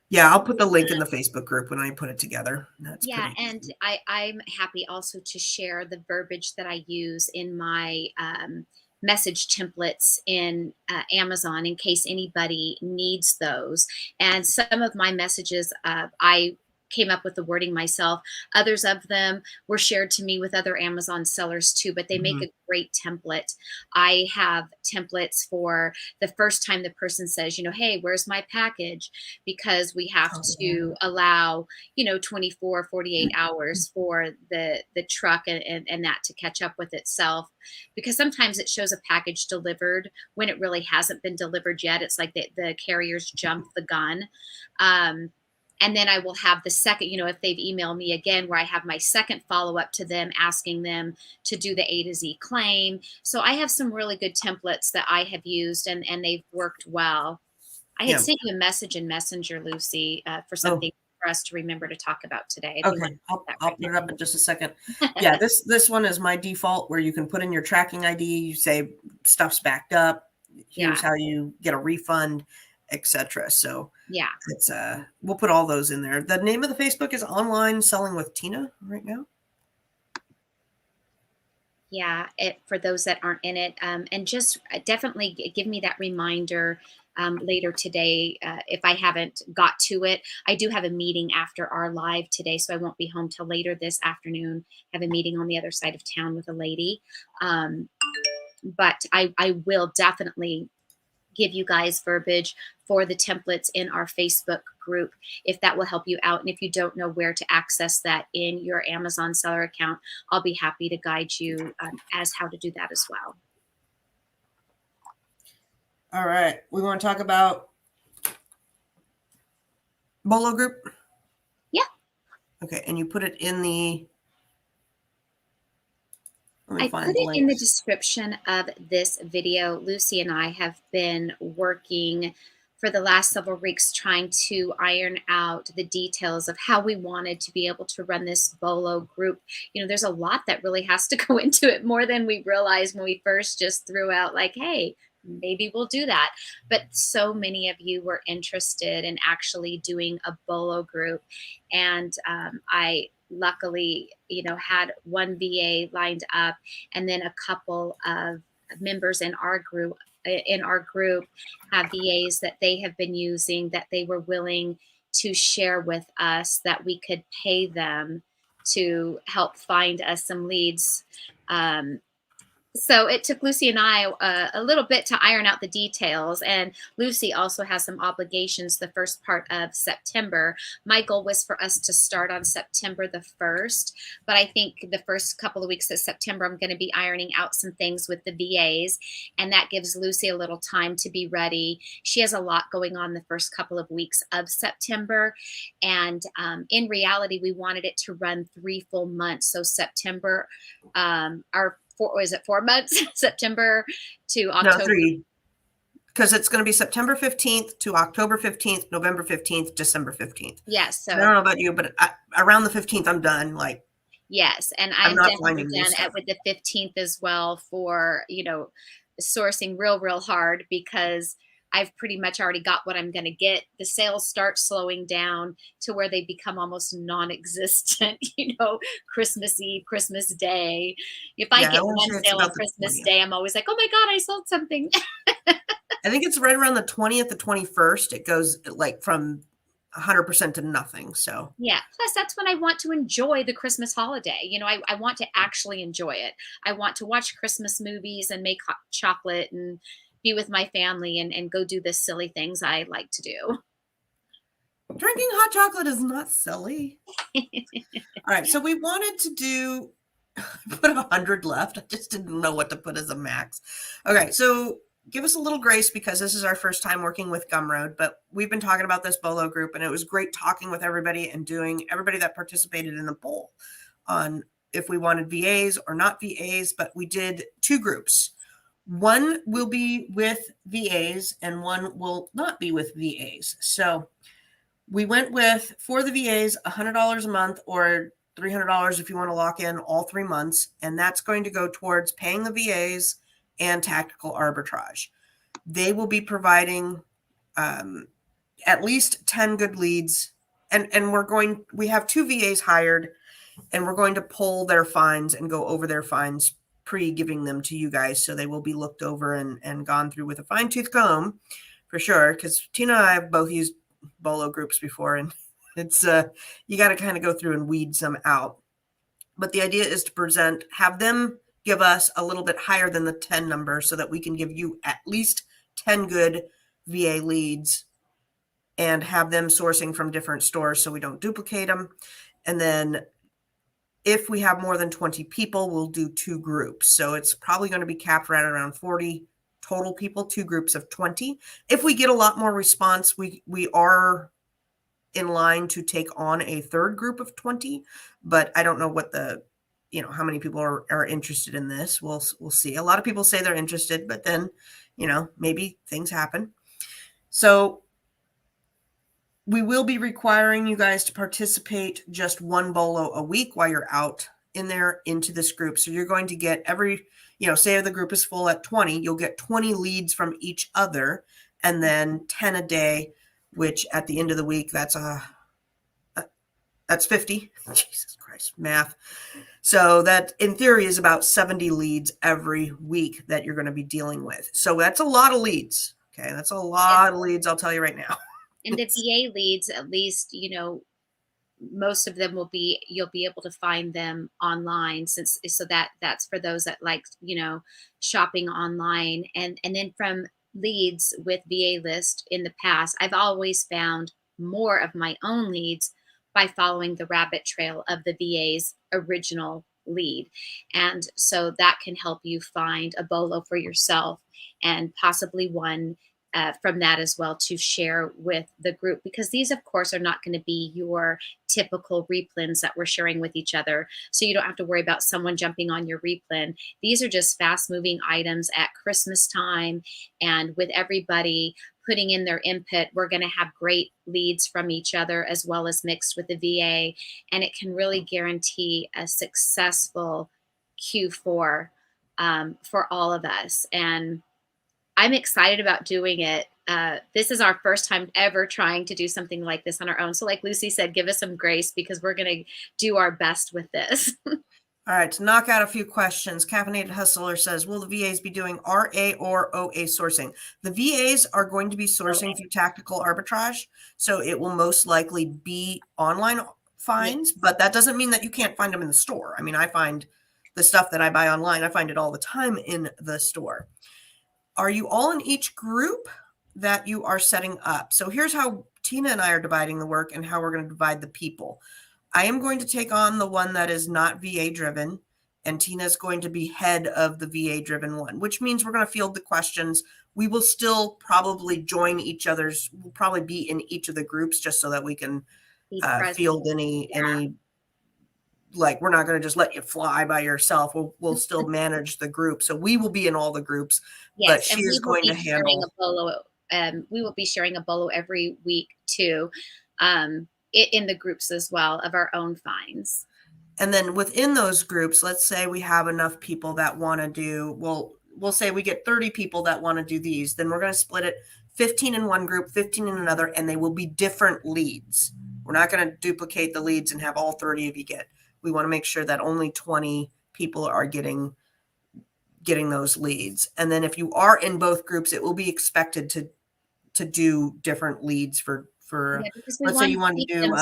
Yeah, I'll put the link in the Facebook group when I put it together. That's Yeah, pretty and easy. I'm happy also to share the verbiage that I use in my message templates in Amazon in case anybody needs those. And some of my messages, I came up with the wording myself. Others of them were shared to me with other Amazon sellers too, but they make Mm-hmm. a great template. I have templates for the first time the person says, hey, where's my package? Because we have Oh, to allow 24, 48 hours for the truck and that to catch up with itself, because sometimes it shows a package delivered when it really hasn't been delivered yet. It's like the carriers jumped the gun. And then I will have the second, if they've emailed me again, where I have my second follow up to them, asking them to do the A to Z claim. So I have some really good templates that I have used, and they've worked well. I had yeah. sent you a message in Messenger, Lucy, for Oh, something for us to remember to talk about today. If you want okay. to put that I'll right put it up now. in just a second. Yeah, this one is my default where you can put in your tracking ID. You say stuff's backed up. here's Yeah. how you get a refund, etc. So Yeah. it's we'll put all those in there. The name of the Facebook is Online Selling with Tina right now. Yeah, for those that aren't in it, and just definitely give me that reminder later today if I haven't got to it. I do have a meeting after our live today, so I won't be home till later this afternoon. I have a meeting on the other side of town with a lady, but I will definitely give you guys verbiage for the templates in our Facebook group if that will help you out. And if you don't know where to access that in your Amazon seller account, I'll be happy to guide you as how to do that as well. All right. We want to talk about Bolo group. Yeah. Okay. And you put it in the, let me I find put the it in the links. description of this video. Lucy and I have been working for the last several weeks trying to iron out the details of how we wanted to be able to run this Bolo group. You know, there's a lot that really has to go into it, more than we realized when we first just threw out like, hey, maybe we'll do that. But so many of you were interested in actually doing a Bolo group. And I luckily, had one VA lined up, and then a couple of members in our group have VAs that they have been using that they were willing to share with us that we could pay them to help find us some leads. So it took Lucy and I a little bit to iron out the details. And Lucy also has some obligations the first part of September. My goal was for us to start on September the 1st. But I think the first couple of weeks of September, I'm going to be ironing out some things with the VAs. And that gives Lucy a little time to be ready. She has a lot going on the first couple of weeks of September. And in reality, we wanted it to run 3 full months. So September, is it 4 months? September to No, October. 3. Because it's going to be September 15th to October 15th, November 15th, December 15th. Yes. And I don't know about you, but around the 15th, I'm done. Like, Yes. And I I'm am not definitely finding new done stuff. with the 15th as well for, sourcing real hard, because I've pretty much already got what I'm going to get. The sales start slowing down to where they become almost non-existent, Christmas Eve, Christmas Day. If I Yeah, I get want to one say it's sale on about the Christmas 20th. Day, I'm always like, oh my God, I sold something. I think it's right around the 20th to 21st. It goes like from 100% to nothing. So, Yeah. Plus, that's when I want to enjoy the Christmas holiday. I want to actually enjoy it. I want to watch Christmas movies and make hot chocolate and be with my family and go do the silly things I like to do. drinking hot chocolate is not silly. All right. So, we wanted to do, put 100 left. I just didn't know what to put as a max. Okay. So, give us a little grace because this is our first time working with Gumroad, but we've been talking about this Bolo group, and it was great talking with everybody and doing everybody that participated in the poll on if we wanted VAs or not VAs, but we did 2 groups. One will be with VAs and one will not be with VAs. So we went with, for the VAs, $100 a month or $300 if you want to lock in all 3 months. And that's going to go towards paying the VAs and tactical arbitrage. They will be providing at least 10 good leads. And we have 2 VAs hired, and we're going to pull their fines and go over their fines pre-giving them to you guys. So they will be looked over and gone through with a fine tooth comb for sure. Because Tina and I have both used Bolo groups before, and it's you got to kind of go through and weed some out. But the idea is to have them give us a little bit higher than the 10 number so that we can give you at least 10 good VA leads and have them sourcing from different stores so we don't duplicate them. And then if we have more than 20 people, we'll do 2 groups. So it's probably going to be capped right around 40 total people, 2 groups of 20. If we get a lot more response, we are in line to take on a 3rd group of 20, but I don't know what how many people are interested in this. We'll see. A lot of people say they're interested, but then, maybe things happen. So we will be requiring you guys to participate just 1 Bolo a week while you're out in there into this group. So you're going to get every, say the group is full at 20, you'll get 20 leads from each other, and then 10 a day, which at the end of the week, that's 50. Jesus Christ, math. So that in theory is about 70 leads every week that you're going to be dealing with. So that's a lot of leads. Okay. That's a lot of leads. I'll tell you right now. And the VA leads, at least, most of them you'll be able to find them online, since so that's for those that like, shopping online. And then from leads with VA list in the past, I've always found more of my own leads by following the rabbit trail of the VA's original lead. And so that can help you find a bolo for yourself, and possibly one from that as well to share with the group, because these of course are not going to be your typical replens that we're sharing with each other. So you don't have to worry about someone jumping on your replen. These are just fast moving items at Christmas time. And with everybody putting in their input, we're going to have great leads from each other as well as mixed with the VA. And it can really guarantee a successful Q4 for all of us. And I'm excited about doing it. This is our first time ever trying to do something like this on our own. So like Lucy said, give us some grace because we're going to do our best with this. All right, to knock out a few questions, Caffeinated Hustler says, will the VAs be doing RA or OA sourcing? The VAs are going to be sourcing through tactical arbitrage, so it will most likely be online finds, but that doesn't mean that you can't find them in the store. I mean, I find the stuff that I buy online, I find it all the time in the store. Are you all in each group that you are setting up? So here's how Tina and I are dividing the work and how we're going to divide the people. I am going to take on the one that is not VA driven, and Tina's going to be head of the VA driven one, which means we're going to field the questions. We will still probably join each other's, we'll probably be in each of the groups just so that we can field any, like, we're not going to just let you fly by yourself. We'll still manage the group. So we will be in all the groups, but she is going to handle a bolo. We will be sharing a bolo every week too. In the groups as well of our own finds. And then within those groups, let's say we have enough people that want to do, we'll say we get 30 people that want to do these, then we're going to split it 15 in one group, 15 in another, and they will be different leads. We're not going to duplicate the leads and have all 30 of you get. We want to make sure that only 20 people are getting those leads. And then if you are in both groups, it will be expected to do different leads for let's say you want to do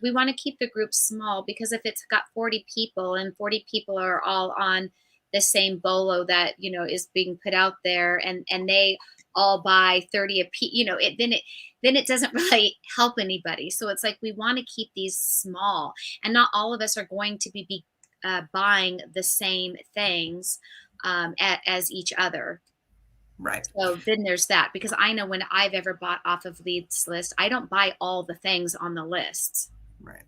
we want to keep the group small, because if it's got 40 people and 40 people are all on the same bolo that is being put out there, and they all buy 30 a piece, then it doesn't really help anybody. So it's like we want to keep these small, and not all of us are going to be buying the same things as each other. Right. So then there's that, because I know when I've ever bought off of leads list, I don't buy all the things on the lists. Right.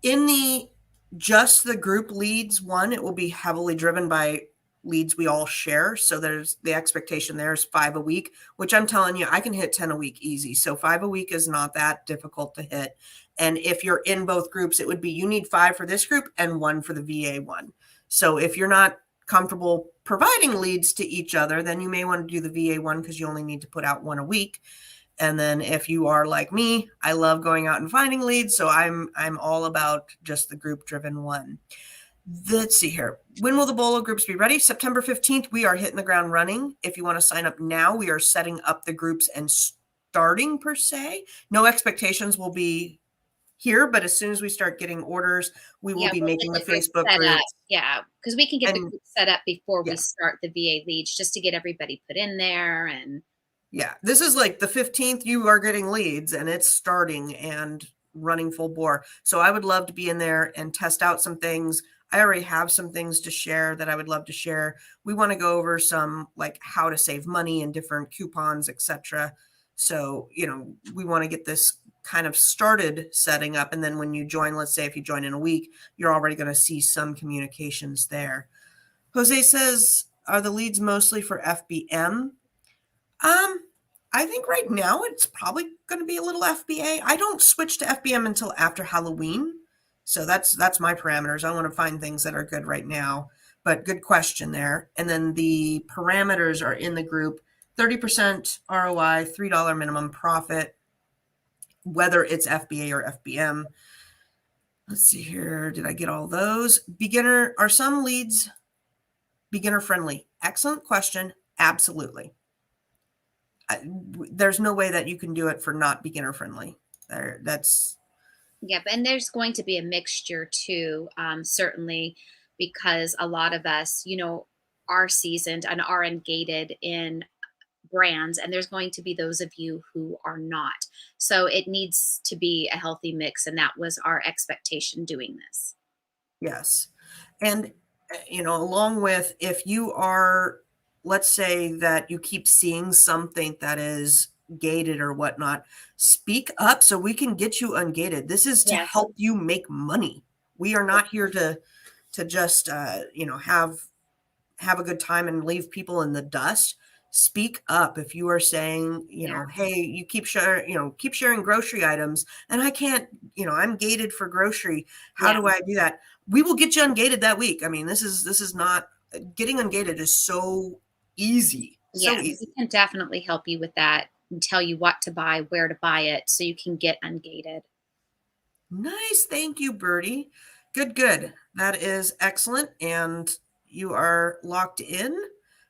In just the group leads one, it will be heavily driven by leads we all share. So there's the expectation there is 5 a week, which I'm telling you, I can hit 10 a week easy. So 5 a week is not that difficult to hit. And if you're in both groups, it would be, you need 5 for this group and 1 for the VA one. So if you're not comfortable providing leads to each other, then you may want to do the VA one because you only need to put out 1 a week. And then if you are like me, I love going out and finding leads. So I'm all about just the group driven one. Let's see here. When will the Bolo groups be ready? September 15th. We are hitting the ground running. If you want to sign up now, we are setting up the groups and starting per se. No expectations will be here, but as soon as we start getting orders, we will be making the Facebook groups. Yeah, because we can get the group set up before we start the VA leads, just to get everybody put in there. And yeah, this is like the 15th, you are getting leads and it's starting and running full bore. So I would love to be in there and test out some things. I already have some things to share that I would love to share. We want to go over some, like, how to save money and different coupons, etc. So, we want to get this kind of started setting up. And then when you join, let's say if you join in a week, you're already going to see some communications there. Jose says, are the leads mostly for FBM? I think right now it's probably going to be a little FBA. I don't switch to FBM until after Halloween. So that's my parameters. I want to find things that are good right now. But good question there. And then the parameters are in the group: 30% ROI, $3 minimum profit, whether it's FBA or FBM. Let's see here. Did I get all those? Beginner, are some leads beginner friendly? Excellent question. Absolutely. There's no way that you can do it for not beginner friendly. That's Yep, and there's going to be a mixture too, certainly, because a lot of us, are seasoned and are ungated in brands, and there's going to be those of you who are not. So it needs to be a healthy mix, and that was our expectation doing this. yes. And, along with, if you are, let's say that you keep seeing something that is gated or whatnot, speak up so we can get you ungated. This is to Yes. help you make money. We are not here to just, have a good time and leave people in the dust. Speak up if you are saying, Yeah. hey, you keep sharing grocery items, and I can't, I'm gated for grocery. How Yeah. do I do that? We will get you ungated that week. I mean, this is not, getting ungated is so easy, so Yeah. We easy. can definitely help you with that and tell you what to buy, where to buy it, so you can get ungated. Nice. Thank you, Birdie. Good, good. That is excellent. And you are locked in.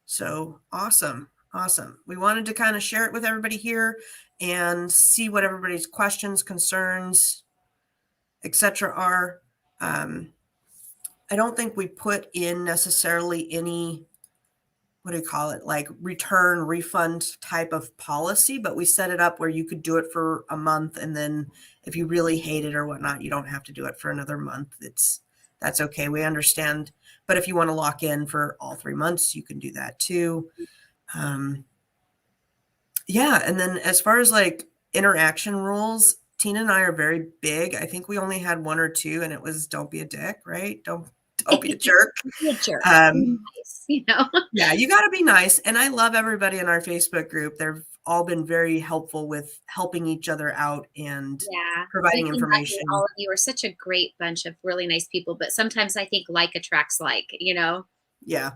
So awesome. Awesome. We wanted to kind of share it with everybody here and see what everybody's questions, concerns, etc. are. I don't think we put in necessarily any, what do you call it, like return refund type of policy, but we set it up where you could do it for a month, and then if you really hate it or whatnot, you don't have to do it for another month. That's okay, we understand. But if you want to lock in for all 3 months, you can do that too. Yeah, and then as far as like interaction rules, Tina and I are very big. I think we only had one or two, and it was don't be a dick, right? Don't be a jerk. Be a jerk. Be um nice. Yeah, you got to be nice. And I love everybody in our Facebook group. They've all been very helpful with helping each other out and Yeah. providing Thinking that all information. of you are such a great bunch of really nice people, but sometimes I think like attracts like. Yeah,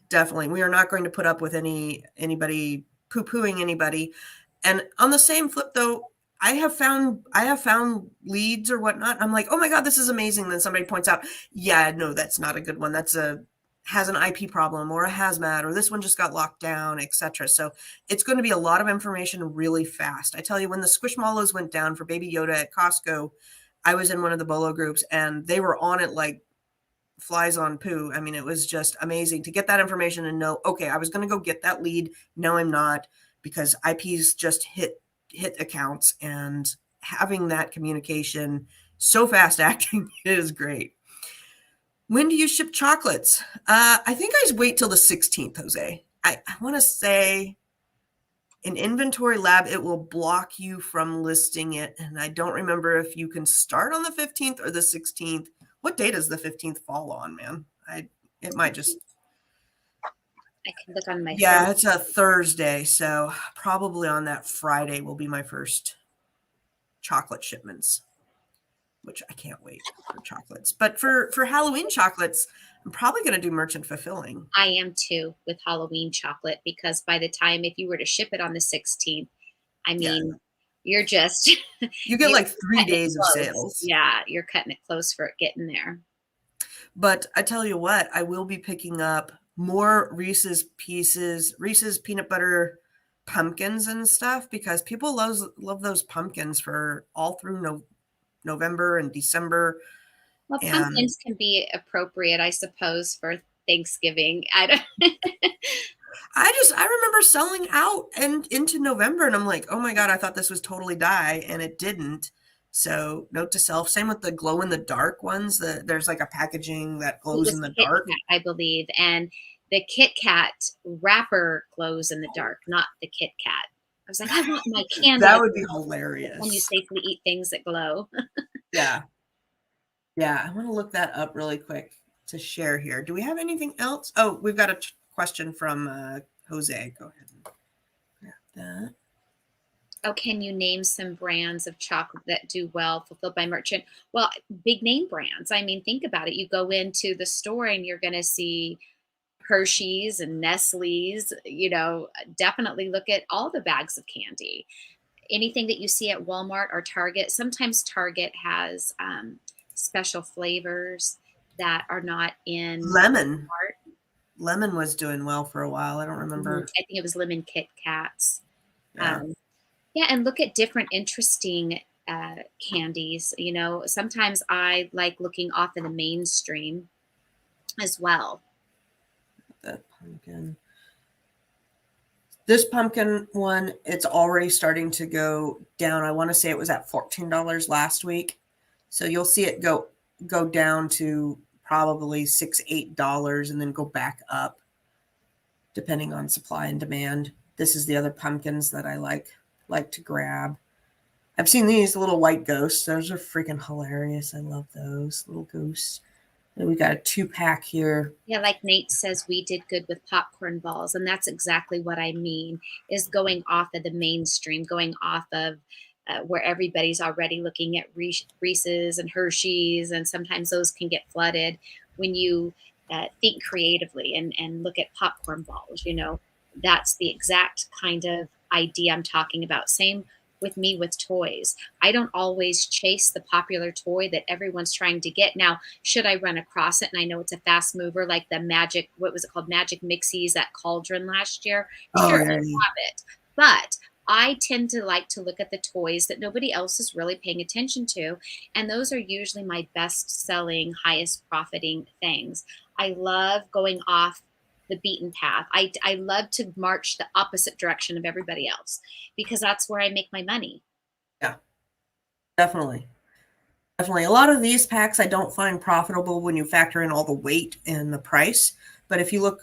definitely. We are not going to put up with anybody poo-pooing anybody. And on the same flip though, I have found leads or whatnot. I'm like, oh my God, this is amazing. Then somebody points out, yeah, no, that's not a good one. Has an IP problem or a hazmat, or this one just got locked down, etc. So it's going to be a lot of information really fast. I tell you, when the Squishmallows went down for Baby Yoda at Costco, I was in one of the Bolo groups and they were on it like flies on poo. I mean, it was just amazing to get that information and know, okay, I was going to go get that lead. No, I'm not, because IPs just hit accounts, and having that communication so fast acting is great. When do you ship chocolates? I think I wait till the 16th, Jose. I want to say in Inventory Lab, it will block you from listing it. And I don't remember if you can start on the 15th or the 16th. What day does the 15th fall on, man? It might just, I can look on my phone. yeah, it's a Thursday. So probably on that Friday will be my first chocolate shipments, which I can't wait for chocolates. But for Halloween chocolates, I'm probably going to do merchant fulfilling. I am too with Halloween chocolate because by the time if you were to ship it on the 16th, I Yeah. mean, you're just You get you're like 3 days of close. sales. Yeah, you're cutting it close for it getting there. But I tell you what, I will be picking up more Reese's Pieces, Reese's peanut butter pumpkins and stuff, because people love those pumpkins for all through November and December. Well, And pumpkins can be appropriate, I suppose, for Thanksgiving. I don't. I remember selling out and into November, and I'm like, oh my God, I thought this was totally die, and it didn't. So note to self, same with the glow in the dark ones. There's like a packaging that It glows was in the Kit dark. Kat, I believe, and the Kit Kat wrapper glows in the dark, not the Kit Kat. I was like, I want my candy That to would be glow. Can you hilarious. safely eat things that glow? Yeah. Yeah. I want to look that up really quick to share here. Do we have anything else? Oh, we've got a question from Jose. Go ahead and grab that. Oh, can you name some brands of chocolate that do well fulfilled by merchant? Well, big name brands. I mean, think about it. You go into the store and you're going to see Hershey's and Nestle's, definitely look at all the bags of candy. Anything that you see at Walmart or Target, sometimes Target has special flavors that are not in Lemon. Walmart. Lemon was doing well for a while. I don't remember. I think it was lemon Kit Kats. Yeah. Um, yeah, and look at different interesting candies. Sometimes I like looking off of the mainstream as well. The pumpkin. This pumpkin one, it's already starting to go down. I want to say it was at $14 last week. So you'll see it go down to probably $6, $8 and then go back up depending on supply and demand. This is the other pumpkins that I like to grab. I've seen these little white ghosts. Those are freaking hilarious. I love those little ghosts. And we got a 2-pack here. Yeah, like Nate says, we did good with popcorn balls, and that's exactly what I mean, is going off of the mainstream, going off of where everybody's already looking at Reese's and Hershey's, and sometimes those can get flooded. When you think creatively and look at popcorn balls, that's the exact kind of idea I'm talking about. Same with me with toys. I don't always chase the popular toy that everyone's trying to get. Now, should I run across it and I know it's a fast mover, like the magic, what was it called? Magic Mixies at Cauldron last year? Oh, Sure, I'll yeah. have it. But I tend to like to look at the toys that nobody else is really paying attention to. And those are usually my best selling, highest profiting things. I love going off the beaten path. I love to march the opposite direction of everybody else because that's where I make my money. Yeah, definitely. Definitely. A lot of these packs I don't find profitable when you factor in all the weight and the price. But if you look,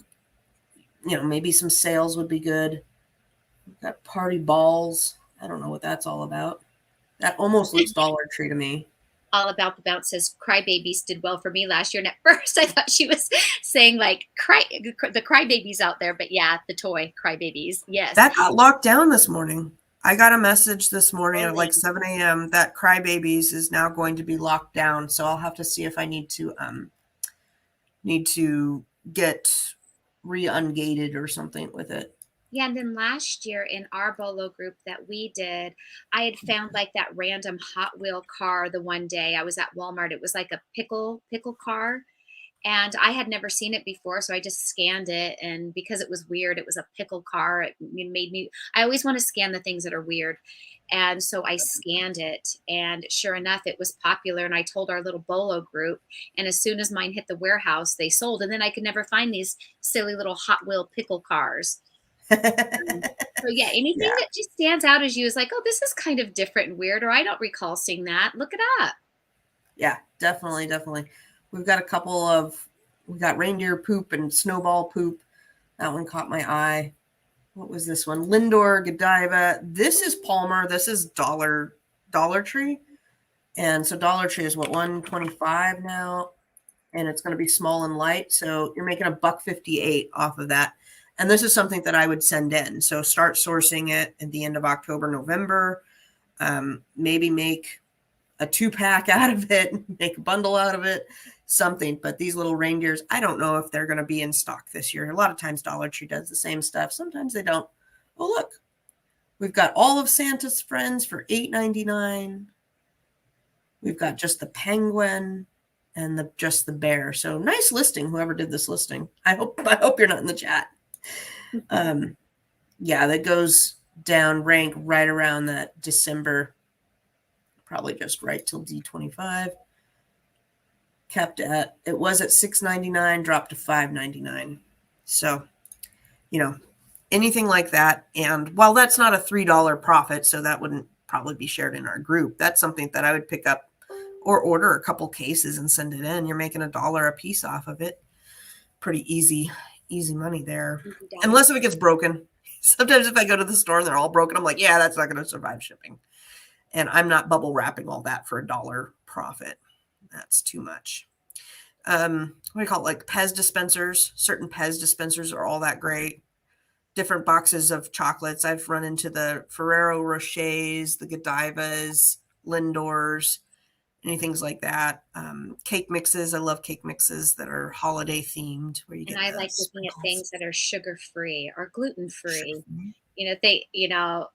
maybe some sales would be good. We've got party balls. I don't know what that's all about. That almost looks Dollar Tree to me. All About the Bounce says crybabies did well for me last year. And at first I thought she was saying like the crybabies out there, but yeah, the toy crybabies. Yes. That got locked down this morning. I got a message this morning at Really? like 7 a.m. that Crybabies is now going to be locked down. So I'll have to see if I need to get re-ungated or something with it. Yeah, and then last year in our Bolo group that we did, I had found like that random Hot Wheel car the one day. I was at Walmart. It was like a pickle car. And I had never seen it before, so I just scanned it. And because it was weird, it was a pickle car. It made me, I always want to scan the things that are weird. And so I scanned it, and sure enough, it was popular. And I told our little Bolo group. And as soon as mine hit the warehouse, they sold. And then I could never find these silly little Hot Wheel pickle cars. So yeah, anything Yeah. that just stands out as you is like, oh, this is kind of different and weird, or I don't recall seeing that. Look it up. Yeah, definitely, definitely. We got reindeer poop and snowball poop. That one caught my eye. What was this one? Lindor, Godiva. This is Palmer. This is Dollar Tree. And so Dollar Tree is what, 125 now? And it's going to be small and light. So you're making $1.58 off of that. And this is something that I would send in. So start sourcing it at the end of October, November. Maybe make a 2-pack out of it, make a bundle out of it, something. But these little reindeers, I don't know if they're going to be in stock this year. A lot of times Dollar Tree does the same stuff. Sometimes they don't. Oh, look, we've got all of Santa's friends for $8.99. We've got just the penguin and just the bear. So nice listing, whoever did this listing. I hope you're not in the chat. Yeah, that goes down rank right around that December, probably just right till D25. Kept at, it was at $6.99, dropped to $5.99. So, anything like that. And while that's not a $3 profit, so that wouldn't probably be shared in our group, that's something that I would pick up or order a couple cases and send it in. You're making $1 a piece off of it. Pretty easy money there. Unless if it gets broken. Sometimes if I go to the store and they're all broken, I'm like, yeah, that's not going to survive shipping. And I'm not bubble wrapping all that for $1 profit. That's too much. What do you call it? Like Pez dispensers. Certain Pez dispensers are all that great. different boxes of chocolates. I've run into the Ferrero Rochers, the Godivas, Lindors, anything like that. Cake mixes. I love cake mixes that are holiday themed, where you And get I the like looking at sprinkles. things that are sugar free or gluten free. Sugar.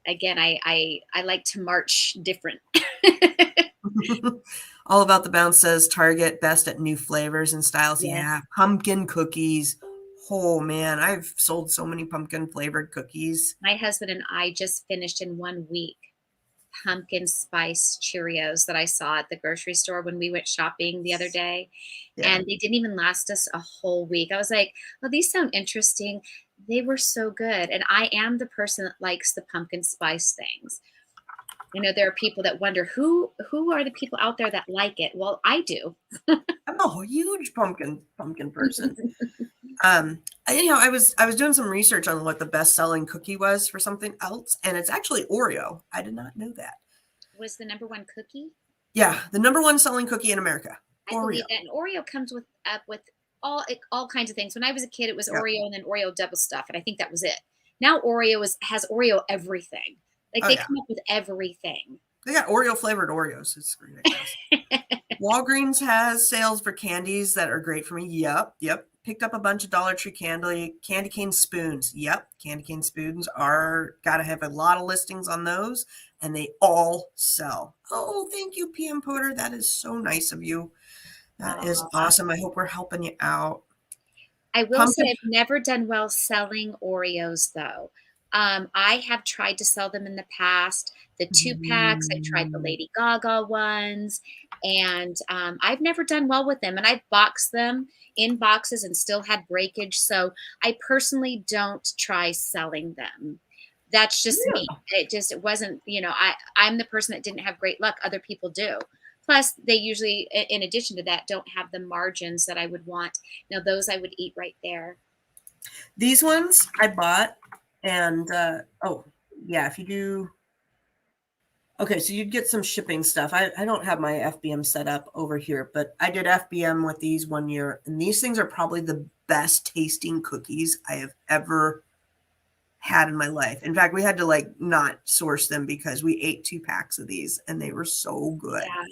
Again, I like to march different. All About the Bounce says Target best at new flavors and styles. Yes. Yeah, pumpkin cookies. Oh man, I've sold so many pumpkin flavored cookies. My husband and I just finished in 1 week pumpkin spice Cheerios that I saw at the grocery store when we went shopping the other day. Yeah. And they didn't even last us a whole week. I was like, well, these sound interesting. They were so good. And I am the person that likes the pumpkin spice things. There are people that wonder who are the people out there that like it. Well, I do. I'm a huge pumpkin person. I was doing some research on what the best selling cookie was for something else, and it's actually Oreo. I did not know that. Was the number one cookie? Yeah, the number one selling cookie in America, I Oreo. believe that. And Oreo comes with all kinds of things. When I was a kid, it was Yeah. Oreo and then Oreo double stuff, and I think that was it. Now Oreo has Oreo everything. Like Oh they yeah, come up with everything. they got Oreo flavored Oreos. It's ridiculous. Walgreens has sales for candies that are great for me. Yep. Picked up a bunch of Dollar Tree candy cane spoons. Yep, candy cane spoons are gotta have a lot of listings on those, and they all sell. Oh, thank you, PM Porter. That is so nice of you. That is Uh, awesome. I hope we're helping you out. I will say Pumpkin. I've never done well selling Oreos though. I have tried to sell them in the past. The 2 packs, I've tried the Mm, Lady Gaga ones, and I've never done well with them. And I've boxed them in boxes and still had breakage. So I personally don't try selling them. That's just me. yeah. It wasn't, I'm the person that didn't have great luck. Other people do. Plus, they usually, in addition to that, don't have the margins that I would want. Those I would eat right there. These ones I bought, and oh yeah, if you do okay, so you'd get some shipping stuff. I don't have my FBM set up over here, but I did FBM with these 1 year, and these things are probably the best tasting cookies I have ever had in my life. In fact, we had to like not source them because we ate 2 packs of these and they were so good. Yeah.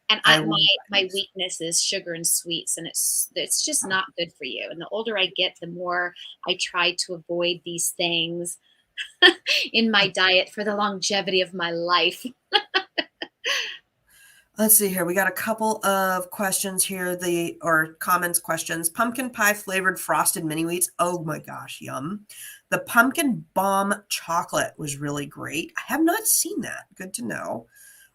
And I my love my these. weakness is sugar and sweets, and it's just not good for you. And the older I get, the more I try to avoid these things in my diet for the longevity of my life. Let's see here. We got a couple of questions here, or comments questions. Pumpkin pie flavored frosted mini wheats. Oh my gosh, yum. The pumpkin bomb chocolate was really great. I have not seen that. Good to know.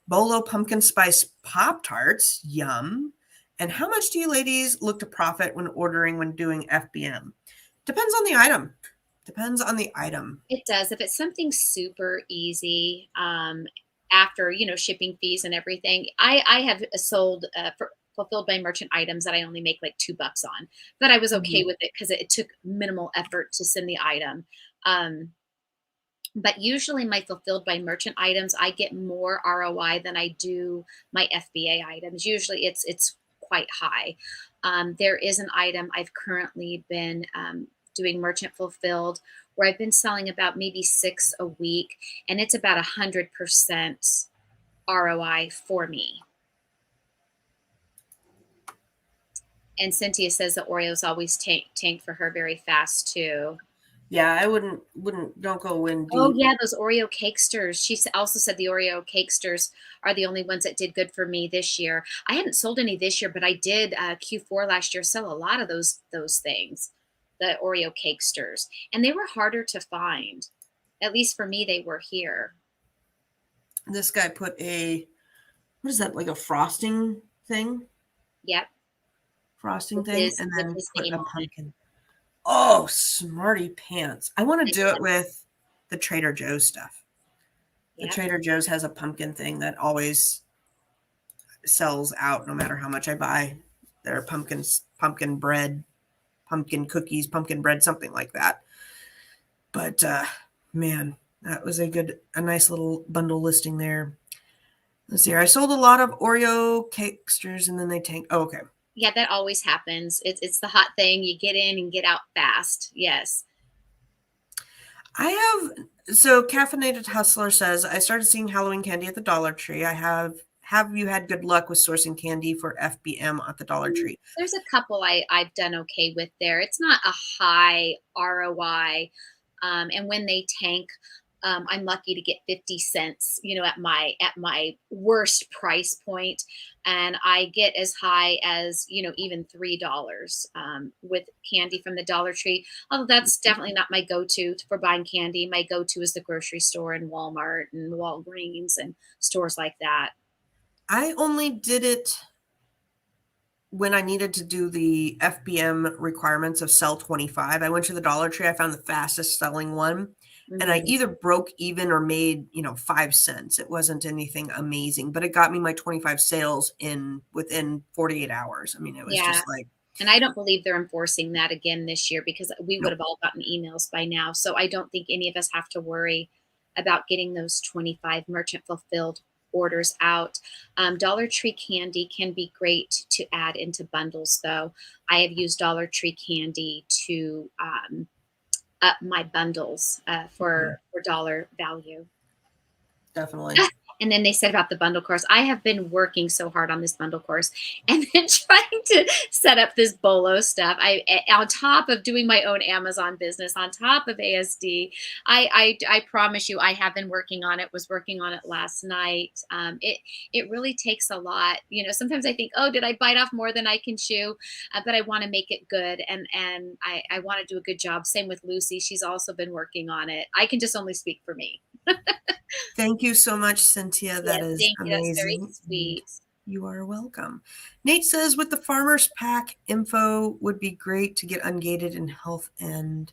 Bolo pumpkin spice pop tarts. Yum. And how much do you ladies look to profit when doing FBM? Depends on the item. Depends on the item. It does. If it's something super easy, after shipping fees and everything, I have sold fulfilled by merchant items that I only make like $2 on, but I was okay Mhm. with it because it took minimal effort to send the item. Um, but usually my fulfilled by merchant items, I get more ROI than I do my FBA items. Usually it's quite high. There is an item I've currently been doing merchant fulfilled where I've been selling about maybe 6 a week, and it's about 100% ROI for me. And Cynthia says the Oreos always tank for her very fast too. Yeah, I don't go in Oh deep. yeah, those Oreo cakesters. She also said the Oreo cakesters are the only ones that did good for me this year. I hadn't sold any this year, but I did Q4 last year sell a lot of those things, the Oreo cakesters, and they were harder to find. At least for me, they were here. This guy put what is that, like a Yep, frosting thing, and with then his put name a on it. pumpkin. Oh, smarty pants. I want to Nice do it one. with the Trader Joe's stuff. The Yep. Trader Joe's has a pumpkin thing that always sells out no matter how much I buy. There are pumpkin bread, pumpkin cookies, pumpkin bread, something like that. But man, that was a nice little bundle listing there. Let's see here. I sold a lot of Oreo cakesters and then they tanked. Oh, okay. Yeah, that always happens. It's the hot thing. You get in and get out fast. Yes. I so Caffeinated Hustler says, I started seeing Halloween candy at the Dollar Tree. Have you had good luck with sourcing candy for FBM at the Dollar Tree? There's a couple I've done okay with there. It's not a high ROI. And when they tank, I'm lucky to get 50 cents, at my worst price point, and I get as high as even $3 with candy from the Dollar Tree. Although that's definitely not my go-to for buying candy. My go-to is the grocery store and Walmart and Walgreens and stores like that. I only did it when I needed to do the FBM requirements of sell 25. I went to the Dollar Tree. I found the fastest selling one. And I Mhm. either broke even or made, 5 cents. It wasn't anything amazing, but it got me my 25 sales in within 48 hours. I mean, it was Yeah. just like, And I don't believe they're enforcing that again this year because we would no. have all gotten emails by now. So I don't think any of us have to worry about getting those 25 merchant fulfilled orders out. Dollar Tree candy can be great to add into bundles, though. I have used Dollar Tree candy to up my bundles Mhm, for dollar value. definitely. And then they said about the bundle course. I have been working so hard on this bundle course and then trying to set up this Bolo stuff. On top of doing my own Amazon business, on top of ASD, I promise you, I have been working on it. Was working on it last night. It really takes a lot. Sometimes I think, oh, did I bite off more than I can chew? But I want to make it good, and I want to do a good job. Same with Lucy. She's also been working on it. I can just only speak for me. Thank you so much, Cynthia. That Yes, is thank you. That's very amazing. And sweet. you are welcome. Nate says, with the farmer's pack info would be great to get ungated in health and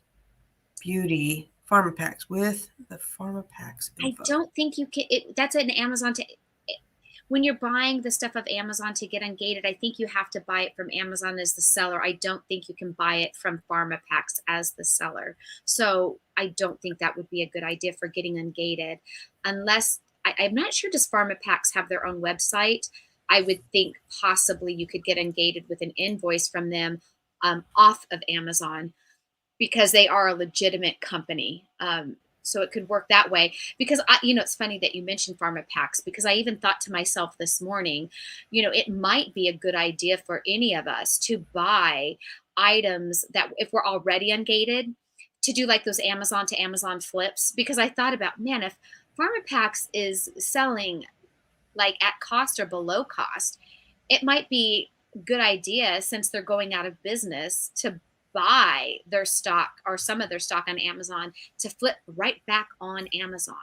beauty. Farmer packs with the farmer packs I info. don't think you can. That's an Amazon to. When you're buying the stuff of Amazon to get ungated, I think you have to buy it from Amazon as the seller. I don't think you can buy it from Pharma Packs as the seller. So I don't think that would be a good idea for getting ungated, unless I'm not sure. Does Pharma Packs have their own website? I would think possibly you could get ungated with an invoice from them off of Amazon because they are a legitimate company. So it could work that way. Because it's funny that you mentioned pharma packs because I even thought to myself this morning, it might be a good idea for any of us to buy items that if we're already ungated, to do like those Amazon to Amazon flips. Because I thought about, man, if pharma packs is selling like at cost or below cost, it might be a good idea since they're going out of business to buy their stock or some of their stock on Amazon to flip right back on Amazon.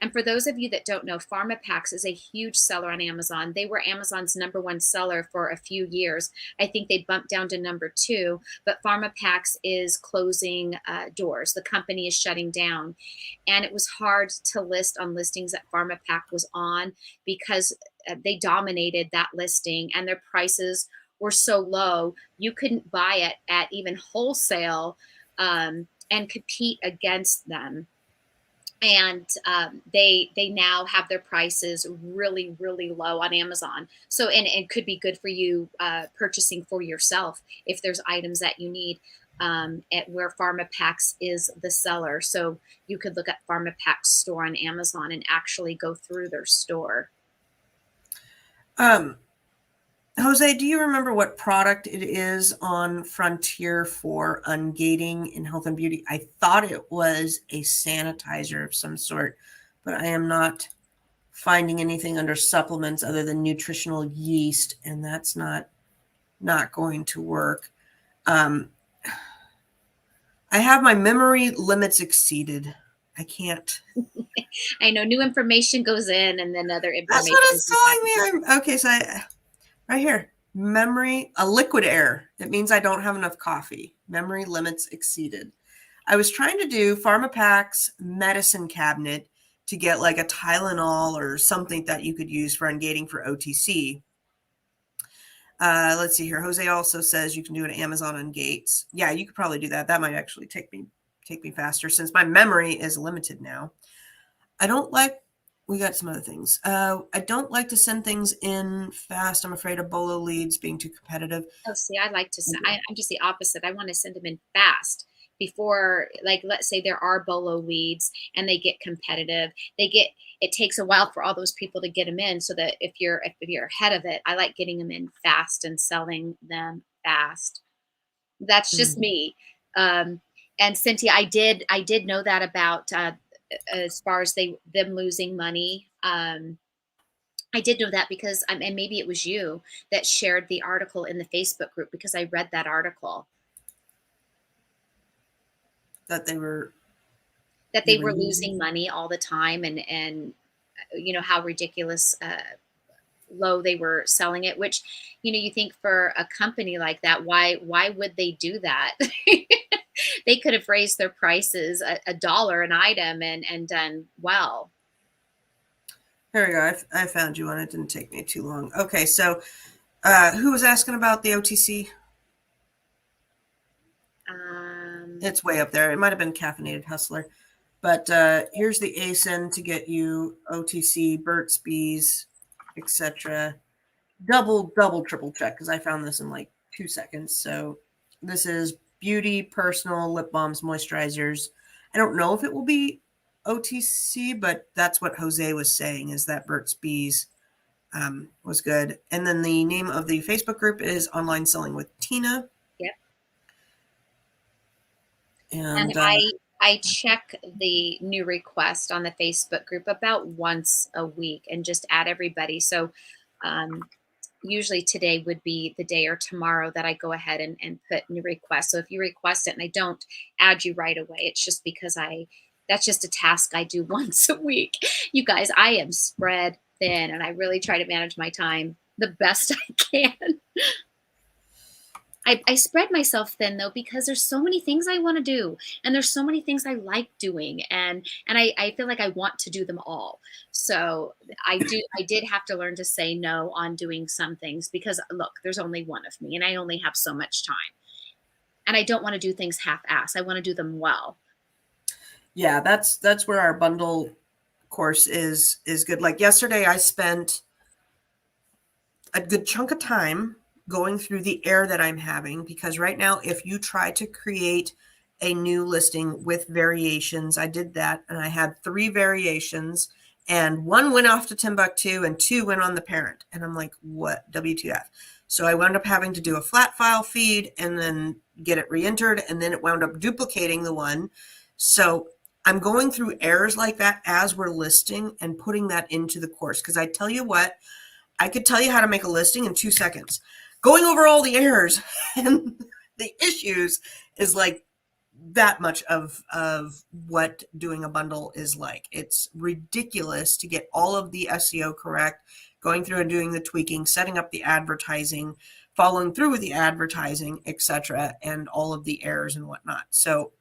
And for those of you that don't know, PharmaPacks is a huge seller on Amazon. They were Amazon's number one seller for a few years. I think they bumped down to number two, but PharmaPacks is closing doors. The company is shutting down. And it was hard to list on listings that PharmaPack was on because they dominated that listing and their prices were so low, you couldn't buy it at even wholesale and compete against them. And they now have their prices really low on Amazon. So and it could be good for you purchasing for yourself if there's items that you need at where PharmaPacks is the seller. So you could look at PharmaPacks store on Amazon and actually go through their store. Um, Jose, do you remember what product it is on Frontier for ungating in health and beauty? I thought it was a sanitizer of some sort, but I am not finding anything under supplements other than nutritional yeast, and that's not going to work. Um, I have my memory limits exceeded. I can't. I know new information goes in and then other That's what information it's comes telling back. me. I'm okay. So right here, memory, a liquid air. It means I don't have enough coffee. Memory limits exceeded. I was trying to do PharmaPacks medicine cabinet to get like a Tylenol or something that you could use for ungating for OTC. Let's see here. Jose also says you can do an Amazon on Gates. Yeah, you could probably do that. That might actually take me faster since my memory is limited now. I don't like. We got some other things. I don't like to send things in fast. I'm afraid of Bolo leads being too competitive. Oh, see, I like to send, I'm just the opposite. I want to send them in fast before, like, let's say there are Bolo leads and they get competitive, it takes a while for all those people to get them in, so that if you're ahead of it, I like getting them in fast and selling them fast. That's just Mm. me. Um, and Cynthia, I did know that about as far as them losing money. I did know that because and maybe it was you that shared the article in the Facebook group, because I read that article That that they they were were losing. losing money all the time, and how ridiculous low they were selling it. Which, you think, for a company like that, why would they do that? They could have raised their prices a dollar an item and done well. There we go. I found you one. It didn't take me too long. Okay, so who was asking about the OTC? Um, It's way up there. It might have been Caffeinated Hustler. But here's the ASIN to get you OTC, Burt's Bees, etc. Double, triple check, because I found this in like 2 seconds. So this is beauty, personal, lip balms, moisturizers. I don't know if it will be OTC, but that's what Jose was saying, is that Burt's Bees was good. And then the name of the Facebook group is Online Selling with Tina. yep. And And I check the new request on the Facebook group about once a week and just add everybody. So um, usually today would be the day, or tomorrow, that I go ahead and put new requests. So if you request it and I don't add you right away, it's just because that's just a task I do once a week. You guys, I am spread thin and I really try to manage my time the best I can. I spread myself thin, though, because there's so many things I want to do, and there's so many things I like doing, and I feel like I want to do them all. So I did have to learn to say no on doing some things, because look, there's only one of me and I only have so much time. And I don't want to do things half-ass. I want to do them well. yeah, that's where our bundle course is good. Like yesterday, I spent a good chunk of time going through the error that I'm having, because right now, if you try to create a new listing with variations, I did that and I had 3 variations, and 1 went off to Timbuktu and 2 went on the parent. And I'm like, what? WTF? So I wound up having to do a flat file feed and then get it re-entered, and then it wound up duplicating the one. So I'm going through errors like that as we're listing and putting that into the course, because I tell you what, I could tell you how to make a listing in 2 seconds. Going over all the errors and the issues is like that much of what doing a bundle is like. It's ridiculous to get all of the SEO correct, going through and doing the tweaking, setting up the advertising, following through with the advertising, etc., and all of the errors and whatnot. So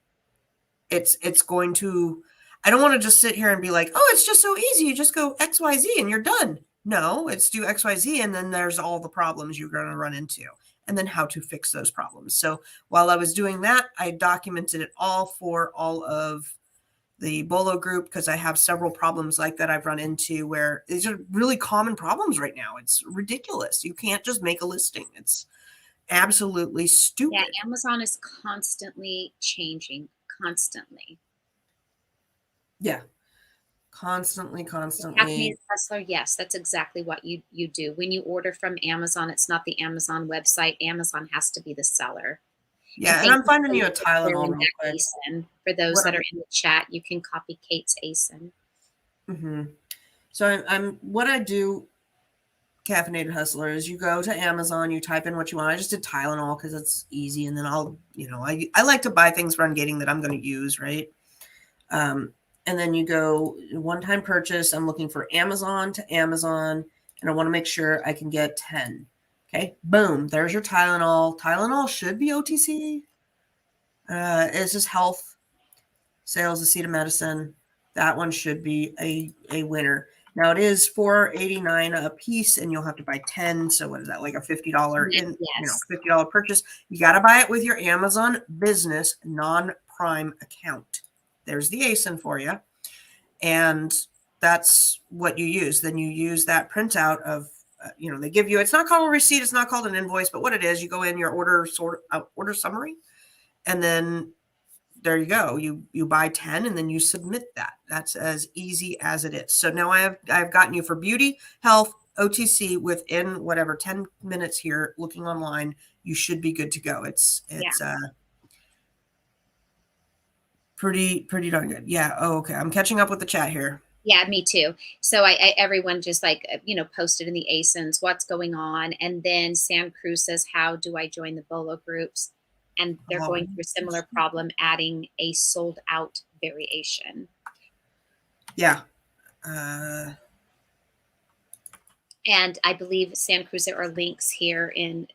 it's going to, I don't want to just sit here and be like, oh, it's just so easy, you just go XYZ and you're done. No, it's do XYZ, and then there's all the problems you're going to run into, and then how to fix those problems. So while I was doing that, I documented it all for all of the Bolo group, because I have several problems like that I've run into, where these are really common problems right now. It's ridiculous. You can't just make a listing. It's absolutely Yeah, stupid. Amazon is constantly changing, constantly. Yeah, constantly. Caffeinated Hustler, yes, that's exactly what you do. When you order from Amazon, it's not the Amazon website. Amazon has to be the seller. And Yeah, and thank I'm you finding so you a much for Tylenol sharing real that quick. ASIN. For those What? that are in the chat, you can copy Kate's ASIN. Mm-hmm. So I'm what I do, Caffeinated Hustler, is you go to Amazon, you type in what you want. I just did Tylenol because it's easy, and then I like to buy things for Ungating that I'm going to use, right? Um, and then you go one-time purchase. I'm looking for Amazon to Amazon, and I want to make sure I can get 10. Okay, boom, there's your Tylenol. Tylenol should be OTC. It's just health, sales, acetaminophen. That one should be a winner. Now it is $4.89 a piece, and you'll have to buy 10. So what is that, like a $50 Yes. $50 purchase? You got to buy it with your Amazon business non-prime account. There's the ASIN for you, and that's what you use. Then you use that printout of they give you. It's not called a receipt. It's not called an invoice, but what it is, you go in your order summary, and then there you go. You buy 10 and then you submit that. That's as easy as it is. So now I've gotten you for beauty, health, OTC within whatever 10 minutes here looking online. You should be good to go. It's Yeah. pretty darn good. Yeah. Oh, okay. I'm catching up with the chat here. Yeah, me too. So everyone just like, posted in the ASINs what's going on. And then Sam Cruz says, how do I join the Bolo groups? And they're Oh, going through a similar problem, adding a sold out variation. yeah. And I believe Sam Cruz, there are links here in,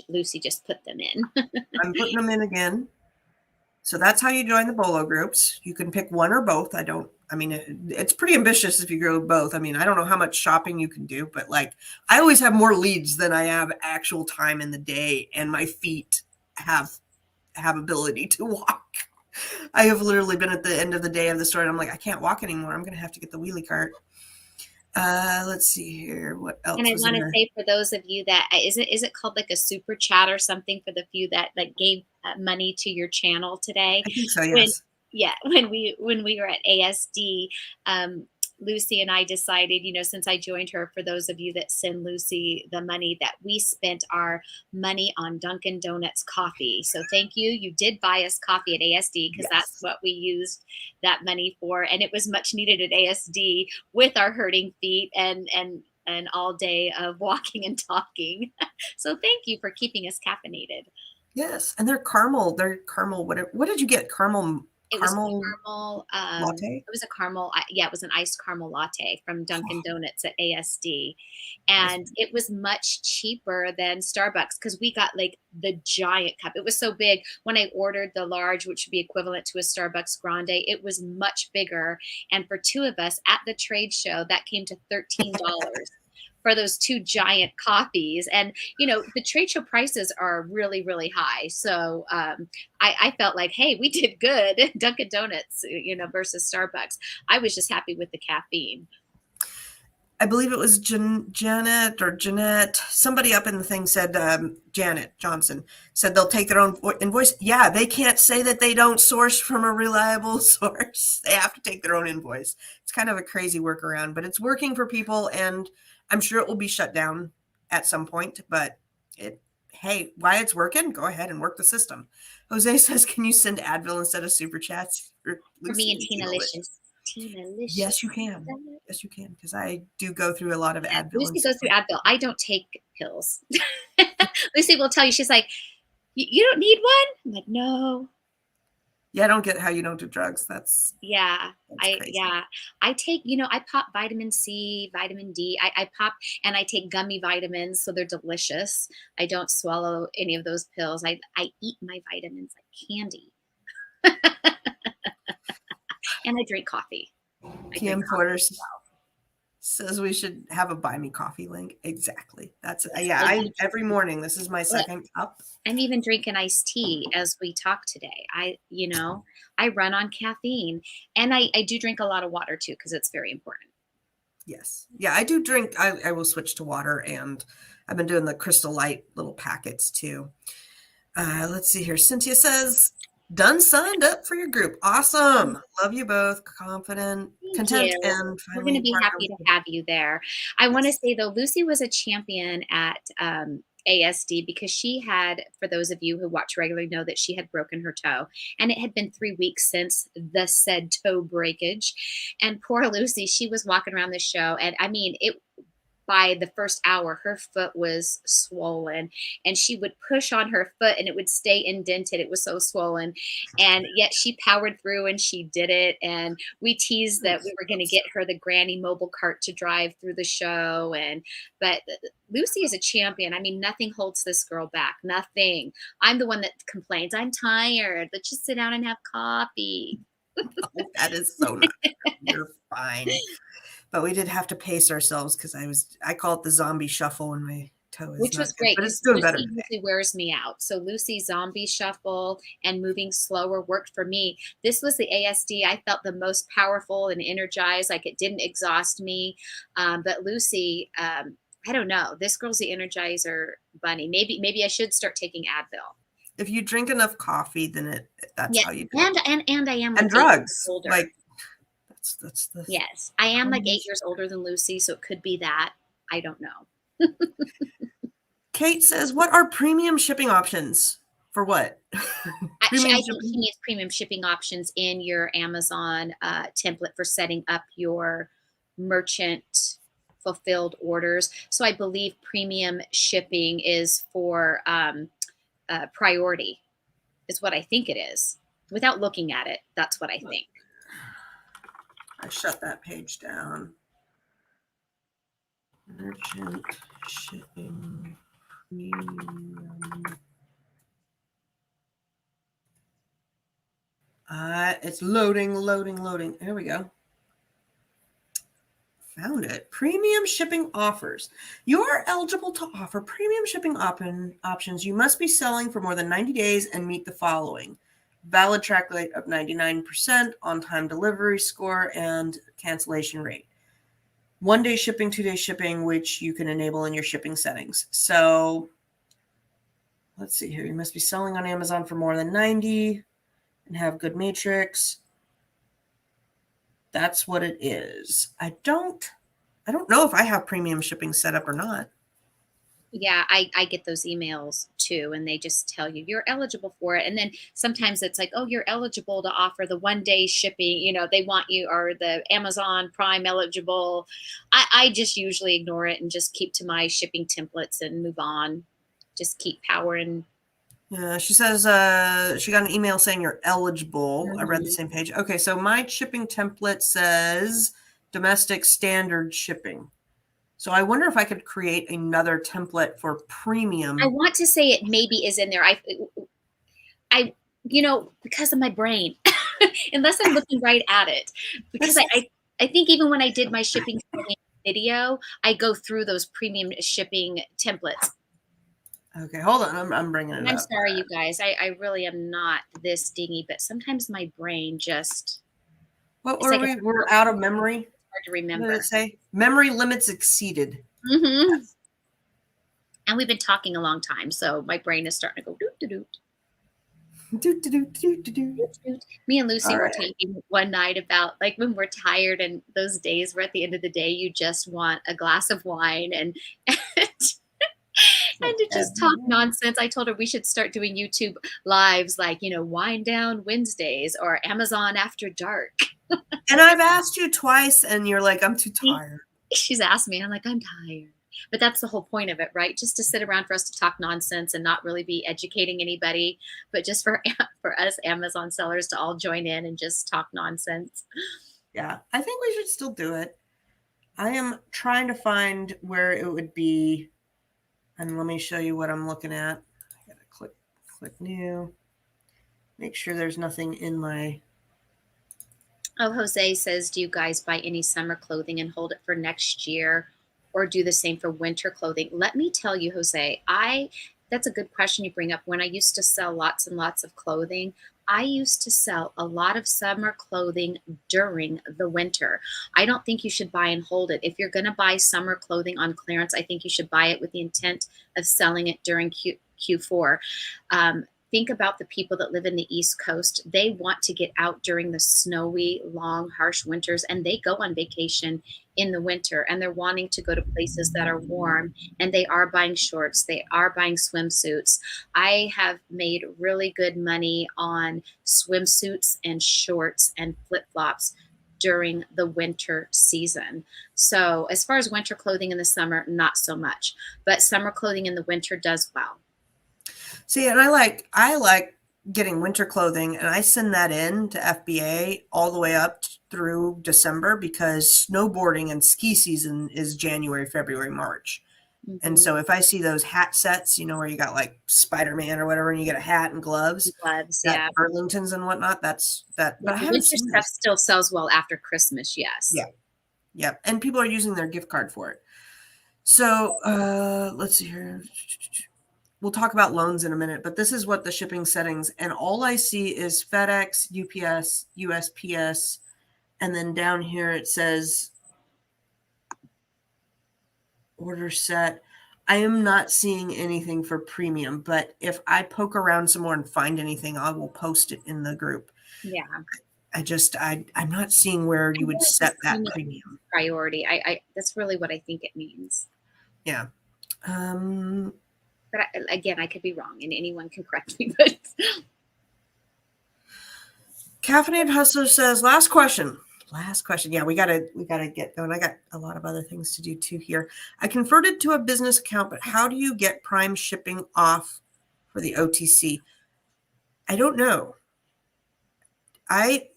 Lucy just put them in. I'm putting them in again. So that's how you join the Bolo groups. You can pick one or both. It's pretty ambitious if you go both. I mean, I don't know how much shopping you can do, but like I always have more leads than I have actual time in the day, and my feet have ability to walk. I have literally been at the end of the day of the store and I'm like, I can't walk anymore. I'm going to have to get the wheelie cart. Let's see here. What else And I was want in to there? say for those of you that is it called like a super chat or something for the few that like gave money to your channel today? I think so, When yes. when we were at ASD, Lucy and I decided, since I joined her, for those of you that send Lucy the money, that we spent our money on Dunkin' Donuts coffee. So thank you. You did buy us coffee at ASD because that's Yes. what we used that money for. And it was much needed at ASD with our hurting feet and all day of walking and talking. So thank you for keeping us caffeinated. Yes. And they're caramel. What did you get? It was Caramel caramel. latte? It was a caramel. Yeah, it was an iced caramel latte from Dunkin' Oh, Donuts at ASD, was and it was much cheaper than Starbucks because we got like the giant cup. It was so big. When I ordered the large, which would be equivalent to a Starbucks grande, it was much bigger. And for two of us at the trade show, that came to $13 for those two giant coffees. And the trade show prices are really, really high. So I felt like, hey, we did good. Dunkin' Donuts, versus Starbucks. I was just happy with the caffeine. I believe it was Janet or Jeanette. Somebody up in the thing said, Janet Johnson said they'll take their own invoice. Yeah, they can't say that they don't source from a reliable source. They have to take their own invoice. It's kind of a crazy workaround, but it's working for people, and I'm sure it will be shut down at some point. But hey, why it's working, go ahead and work the system. Jose says, can you send Advil instead of super chats for For me Lucy and and Tina Tina Licious? Licious. Tina Licious. Yes, you can. Yes, you can. Because I do go through a lot of Yeah, Advil and Lucy stuff goes through like that. Advil. I don't take pills. Lucy will tell you, she's like, you don't need one? I'm like, no. Yeah, I don't get how you don't do drugs. That's Yeah, crazy. I take, I pop vitamin C, vitamin D. I pop and I take gummy vitamins, so they're delicious. I don't swallow any of those pills. I eat my vitamins like candy. And I drink coffee. I drink PM coffee Porter as well. says we should have a buy me coffee link. Exactly. That's Yes. yeah. Well, I every morning. This is my look, second cup. I'm even drinking iced tea as we talk today. I run on caffeine, and I do drink a lot of water too because it's very important. Yes. Yeah, I do drink. I will switch to water, and I've been doing the Crystal Light little packets too. Let's see here. Cynthia says, done signed up for your group. Awesome. Love you both. Confident, Thank content, you. and We're going to finally be partner happy with to you. have you there. I want to Yes. say, though, Lucy was a champion at ASD because she had, for those of you who watch regularly, know that she had broken her toe. And it had been 3 weeks since the said toe breakage. And poor Lucy, she was walking around the show. And I mean, by the first hour, her foot was swollen and she would push on her foot and it would stay indented. It was so swollen. And yet she powered through and she did it. And we teased that we were going to get her the granny mobile cart to drive through the show. But Lucy is a champion. I mean, nothing holds this girl back. Nothing. I'm the one that complains. I'm tired. Let's just sit down and have coffee. That is so not true. You're fine. But we did have to pace ourselves because I call it the zombie shuffle when my toe is Which was not good, great but it's because doing better Lucy today. usually wears me out. So Lucy's zombie shuffle and moving slower worked for me. This was the ASD. I felt the most powerful and energized, like it didn't exhaust me. But Lucy, I don't know. This girl's the Energizer Bunny. Maybe I should start taking Advil. If you drink enough coffee, then that's Yeah, how you do it. and I am like And 8 years drugs, older. like that's the Yes, I am like 8 combination. years older than Lucy, so it could be that. I don't know. Kate says, "What are premium shipping options for what? Actually, Premium I think she shipping? needs premium shipping options in your Amazon template for setting up your merchant fulfilled orders. So I believe premium shipping is for priority, is what I think it is. Without looking at it, that's what I think. I shut that page down. Merchant shipping premium. It's loading. Here we go. Found it. Premium shipping offers. You are eligible to offer premium shipping options. You must be selling for more than 90 days and meet the following: valid track rate of 99%, on-time delivery score, and cancellation rate. 1-day shipping, 2-day shipping, which you can enable in your shipping settings. So let's see here. You must be selling on Amazon for more than 90 and have good matrix. That's what it is. I don't know if I have premium shipping set up or not. Yeah, I get those emails too, and they just tell you you're eligible for it. And then sometimes it's like, oh, you're eligible to offer the 1-day shipping. They want you, or the Amazon Prime eligible. I just usually ignore it and just keep to my shipping templates and move on. Just keep powering. Yeah, she says she got an email saying you're eligible. I read the Mhm. same page. Okay, so my shipping template says domestic standard shipping. So I wonder if I could create another template for I premium. want to say it maybe is in there. I, because of my brain, unless I'm looking right at it, because I think even when I did my shipping video, I go through those premium shipping templates. Okay, hold on. I'm bringing And it I'm up. sorry, you guys. I really am not this dingy, but sometimes my brain just, What it's were like it's we? We're out of memory. hard to What did it remember. say? Memory limits exceeded. Hmm. Yes. And we've been talking a long time, so my brain is starting to go doot doot doot. Do, do, do, do, do, do. Doot, doot. Me and Lucy All were right. talking one night about like when we're tired and those days where at the end of the day you just want a glass of wine and and to just talk nonsense. I told her we should start doing YouTube lives like, Wind Down Wednesdays or Amazon After Dark. And I've asked you twice, and you're like, I'm too tired. She's asked me, and I'm like, I'm tired. But that's the whole point of it, right? Just to sit around for us to talk nonsense and not really be educating anybody, but just for for us Amazon sellers to all join in and just talk nonsense. Yeah, I think we should still do it. I am trying to find where it would be, and let me show you what I'm looking at. I gotta click new. Make sure there's nothing in my. Oh, Jose says, do you guys buy any summer clothing and hold it for next year or do the same for winter clothing? Let me tell you, Jose, that's a good question you bring up. When I used to sell lots and lots of clothing, I used to sell a lot of summer clothing during the winter. I don't think you should buy and hold it. If you're going to buy summer clothing on clearance, I think you should buy it with the intent of selling it during Q4. Think about the people that live in the East Coast. They want to get out during the snowy, long, harsh winters, and they go on vacation in the winter, and they're wanting to go to places that are warm, and they are buying shorts, they are buying swimsuits. I have made really good money on swimsuits and shorts and flip-flops during the winter season. So as far as winter clothing in the summer, not so much, but summer clothing in the winter does well. See, and I like getting winter clothing, and I send that in to FBA all the way up through December because snowboarding and ski season is January, February, March. And Mm-hmm. so if I see those hat sets, where you got like Spider-Man or whatever, and you get a hat and gloves, Gloves, that yeah. Burlingtons and whatnot, that's that. Yeah, But I the haven't winter seen stuff those. still sells well after Christmas, Yeah, yes. yeah, and people are using their gift card for it. So let's see here. We'll talk about loans in a minute, but this is what the shipping settings, and all I see is FedEx, UPS, USPS, and then down here it says order set. I am not seeing anything for premium, but if I poke around some more and find anything, I will post it in the group. Yeah. I'm not seeing where I you would really set just that premium premium. priority. I that's really what I think it means. Yeah. Um, But again, I could be wrong, and anyone can correct me. But Caffeinated Hustler says, last question. Last question. Yeah, we gotta get going. I got a lot of other things to do too here. I converted to a business account, but how do you get Prime shipping off for the OTC? I don't know. I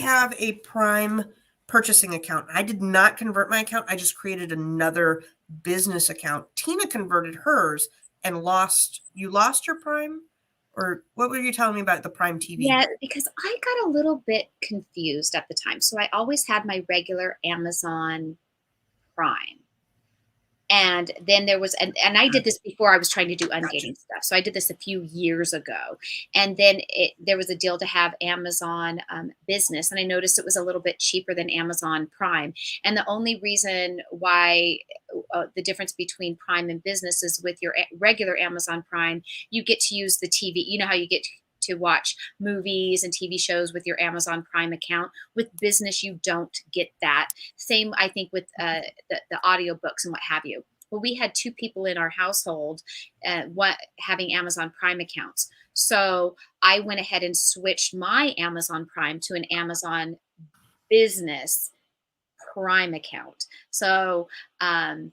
have a Prime purchasing account. I did not convert my account. I just created another business account. Tina converted hers and lost. You lost your Prime, or what were you telling me about the Prime TV? yeah, because I got a little bit confused at the time. So I always had my regular Amazon Prime. And then there was, and I did this before I was trying to do Gotcha. ungating stuff. So I did this a few years ago. And then there was a deal to have Amazon Business. And I noticed it was a little bit cheaper than Amazon Prime. And the only reason why the difference between Prime and Business is with your regular Amazon Prime, you get to use the TV. You know how you get to watch movies and TV shows with your Amazon Prime account. With Business, you don't get that. Same, I think, with the audiobooks and what have you. Well, we had two people in our household having Amazon Prime accounts. So I went ahead and switched my Amazon Prime to an Amazon Business Prime account. So, and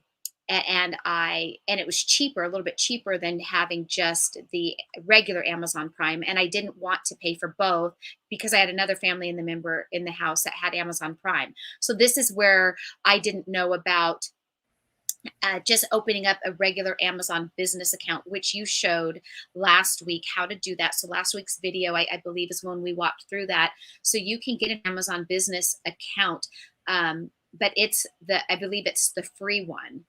it was cheaper, a little bit cheaper than having just the regular Amazon Prime. And I didn't want to pay for both because I had another family in the member in the house that had Amazon Prime. So this is where I didn't know about just opening up a regular Amazon business account, which you showed last week how to do that. So last week's video, I believe, is when we walked through that. So you can get an Amazon business account, but I believe it's the free one.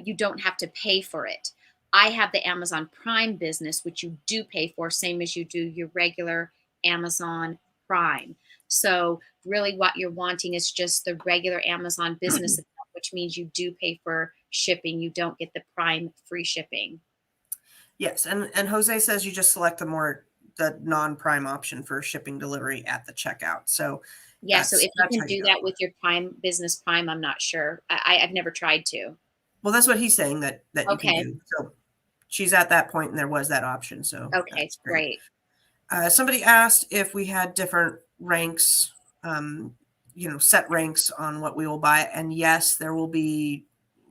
You don't have to pay for it. I have the Amazon Prime business, which you do pay for, same as you do your regular Amazon Prime. So really what you're wanting is just the regular Amazon business account, which means you do pay for shipping. You don't get the Prime free shipping. Yes, and Jose says you just select the non-Prime option for shipping delivery at the checkout. So Yeah, so that's if you how can you do go. that with your Prime business Prime, I'm not sure. I've never tried to. Well, that's what he's saying that you can Okay. do. So she's at that point, and there was that option. So Okay, that's great. great. Somebody asked if we had different ranks, set ranks on what we will buy. And yes, there will be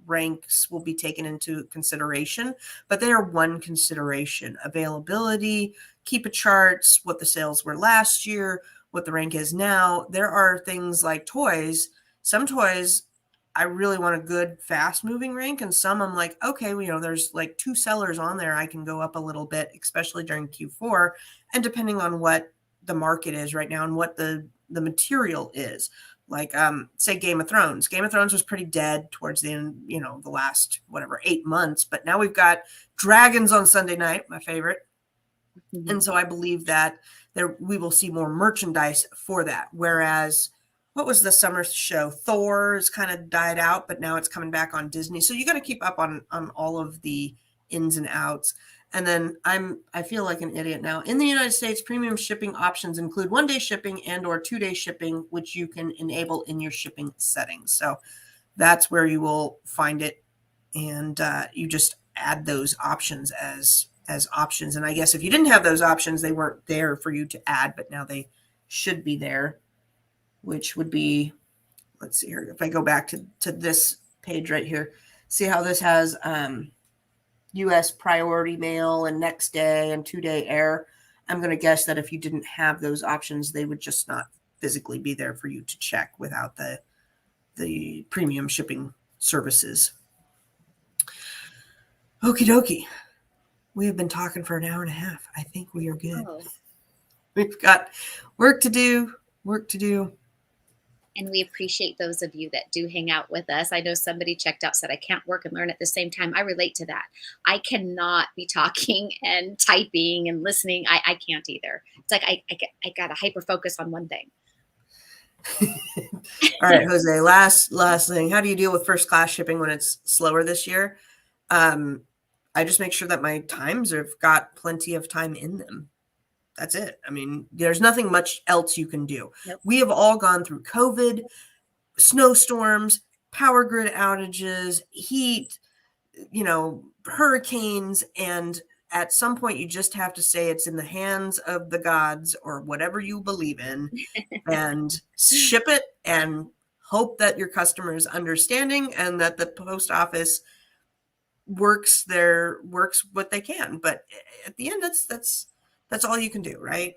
ranks will be taken into consideration, but they are one consideration. Availability, keep a charts, what the sales were last year, what the rank is now. There are things like toys. Some toys I really want a good fast moving rank, and some I'm like, okay, there's like two sellers on there. I can go up a little bit, especially during Q4, and depending on what the market is right now and what the material is. Like say Game of Thrones. Game of Thrones was pretty dead towards the end, the last whatever 8 months, but now we've got Dragons on Sunday night, my favorite. And so I believe that we will see more merchandise for that. Whereas what was the summer show? Thor's kind of died out, but now it's coming back on Disney. So you got to keep up on all of the ins and outs. And then I feel like an idiot now. In the United States, premium shipping options include 1-day shipping and or 2-day shipping, which you can enable in your shipping settings. So that's where you will find it, and you just add those options as options. And I guess if you didn't have those options, they weren't there for you to add, but now they should be there, which would be, let's see here. If I go back to this page right here, see how this has U.S. priority mail and next day and 2-day air. I'm going to guess that if you didn't have those options, they would just not physically be there for you to check without the premium shipping services. Okie dokie. We have been talking for an hour and a half. I think we are good. Oh, We've got work to do. Work to do. and we appreciate those of you that do hang out with us. I know somebody checked out, said, I can't work and learn at the same time. I relate to that. I cannot be talking and typing and listening. I can't either. It's like I got to hyper focus on one thing. All right, Jose, last thing. How do you deal with first class shipping when it's slower this year? I just make sure that my times have got plenty of time in them. That's it. I mean, there's nothing much else you can do. Nope. We have all gone through COVID, snowstorms, power grid outages, heat, hurricanes, and at some point you just have to say it's in the hands of the gods or whatever you believe in and ship it and hope that your customer is understanding and that the post office works what they can. But at the end, that's all you can do, right?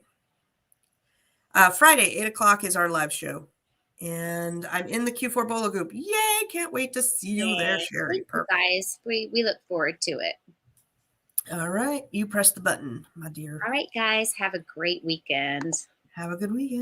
Friday, 8 o'clock is our live show. And I'm in the Q4 Bolo group. Yay! Can't wait to see you there, Yay. Sherry. Thank you, Perfect. guys. We look forward to it. All right. You press the button, my dear. All right, guys. Have a great weekend. Have a good weekend.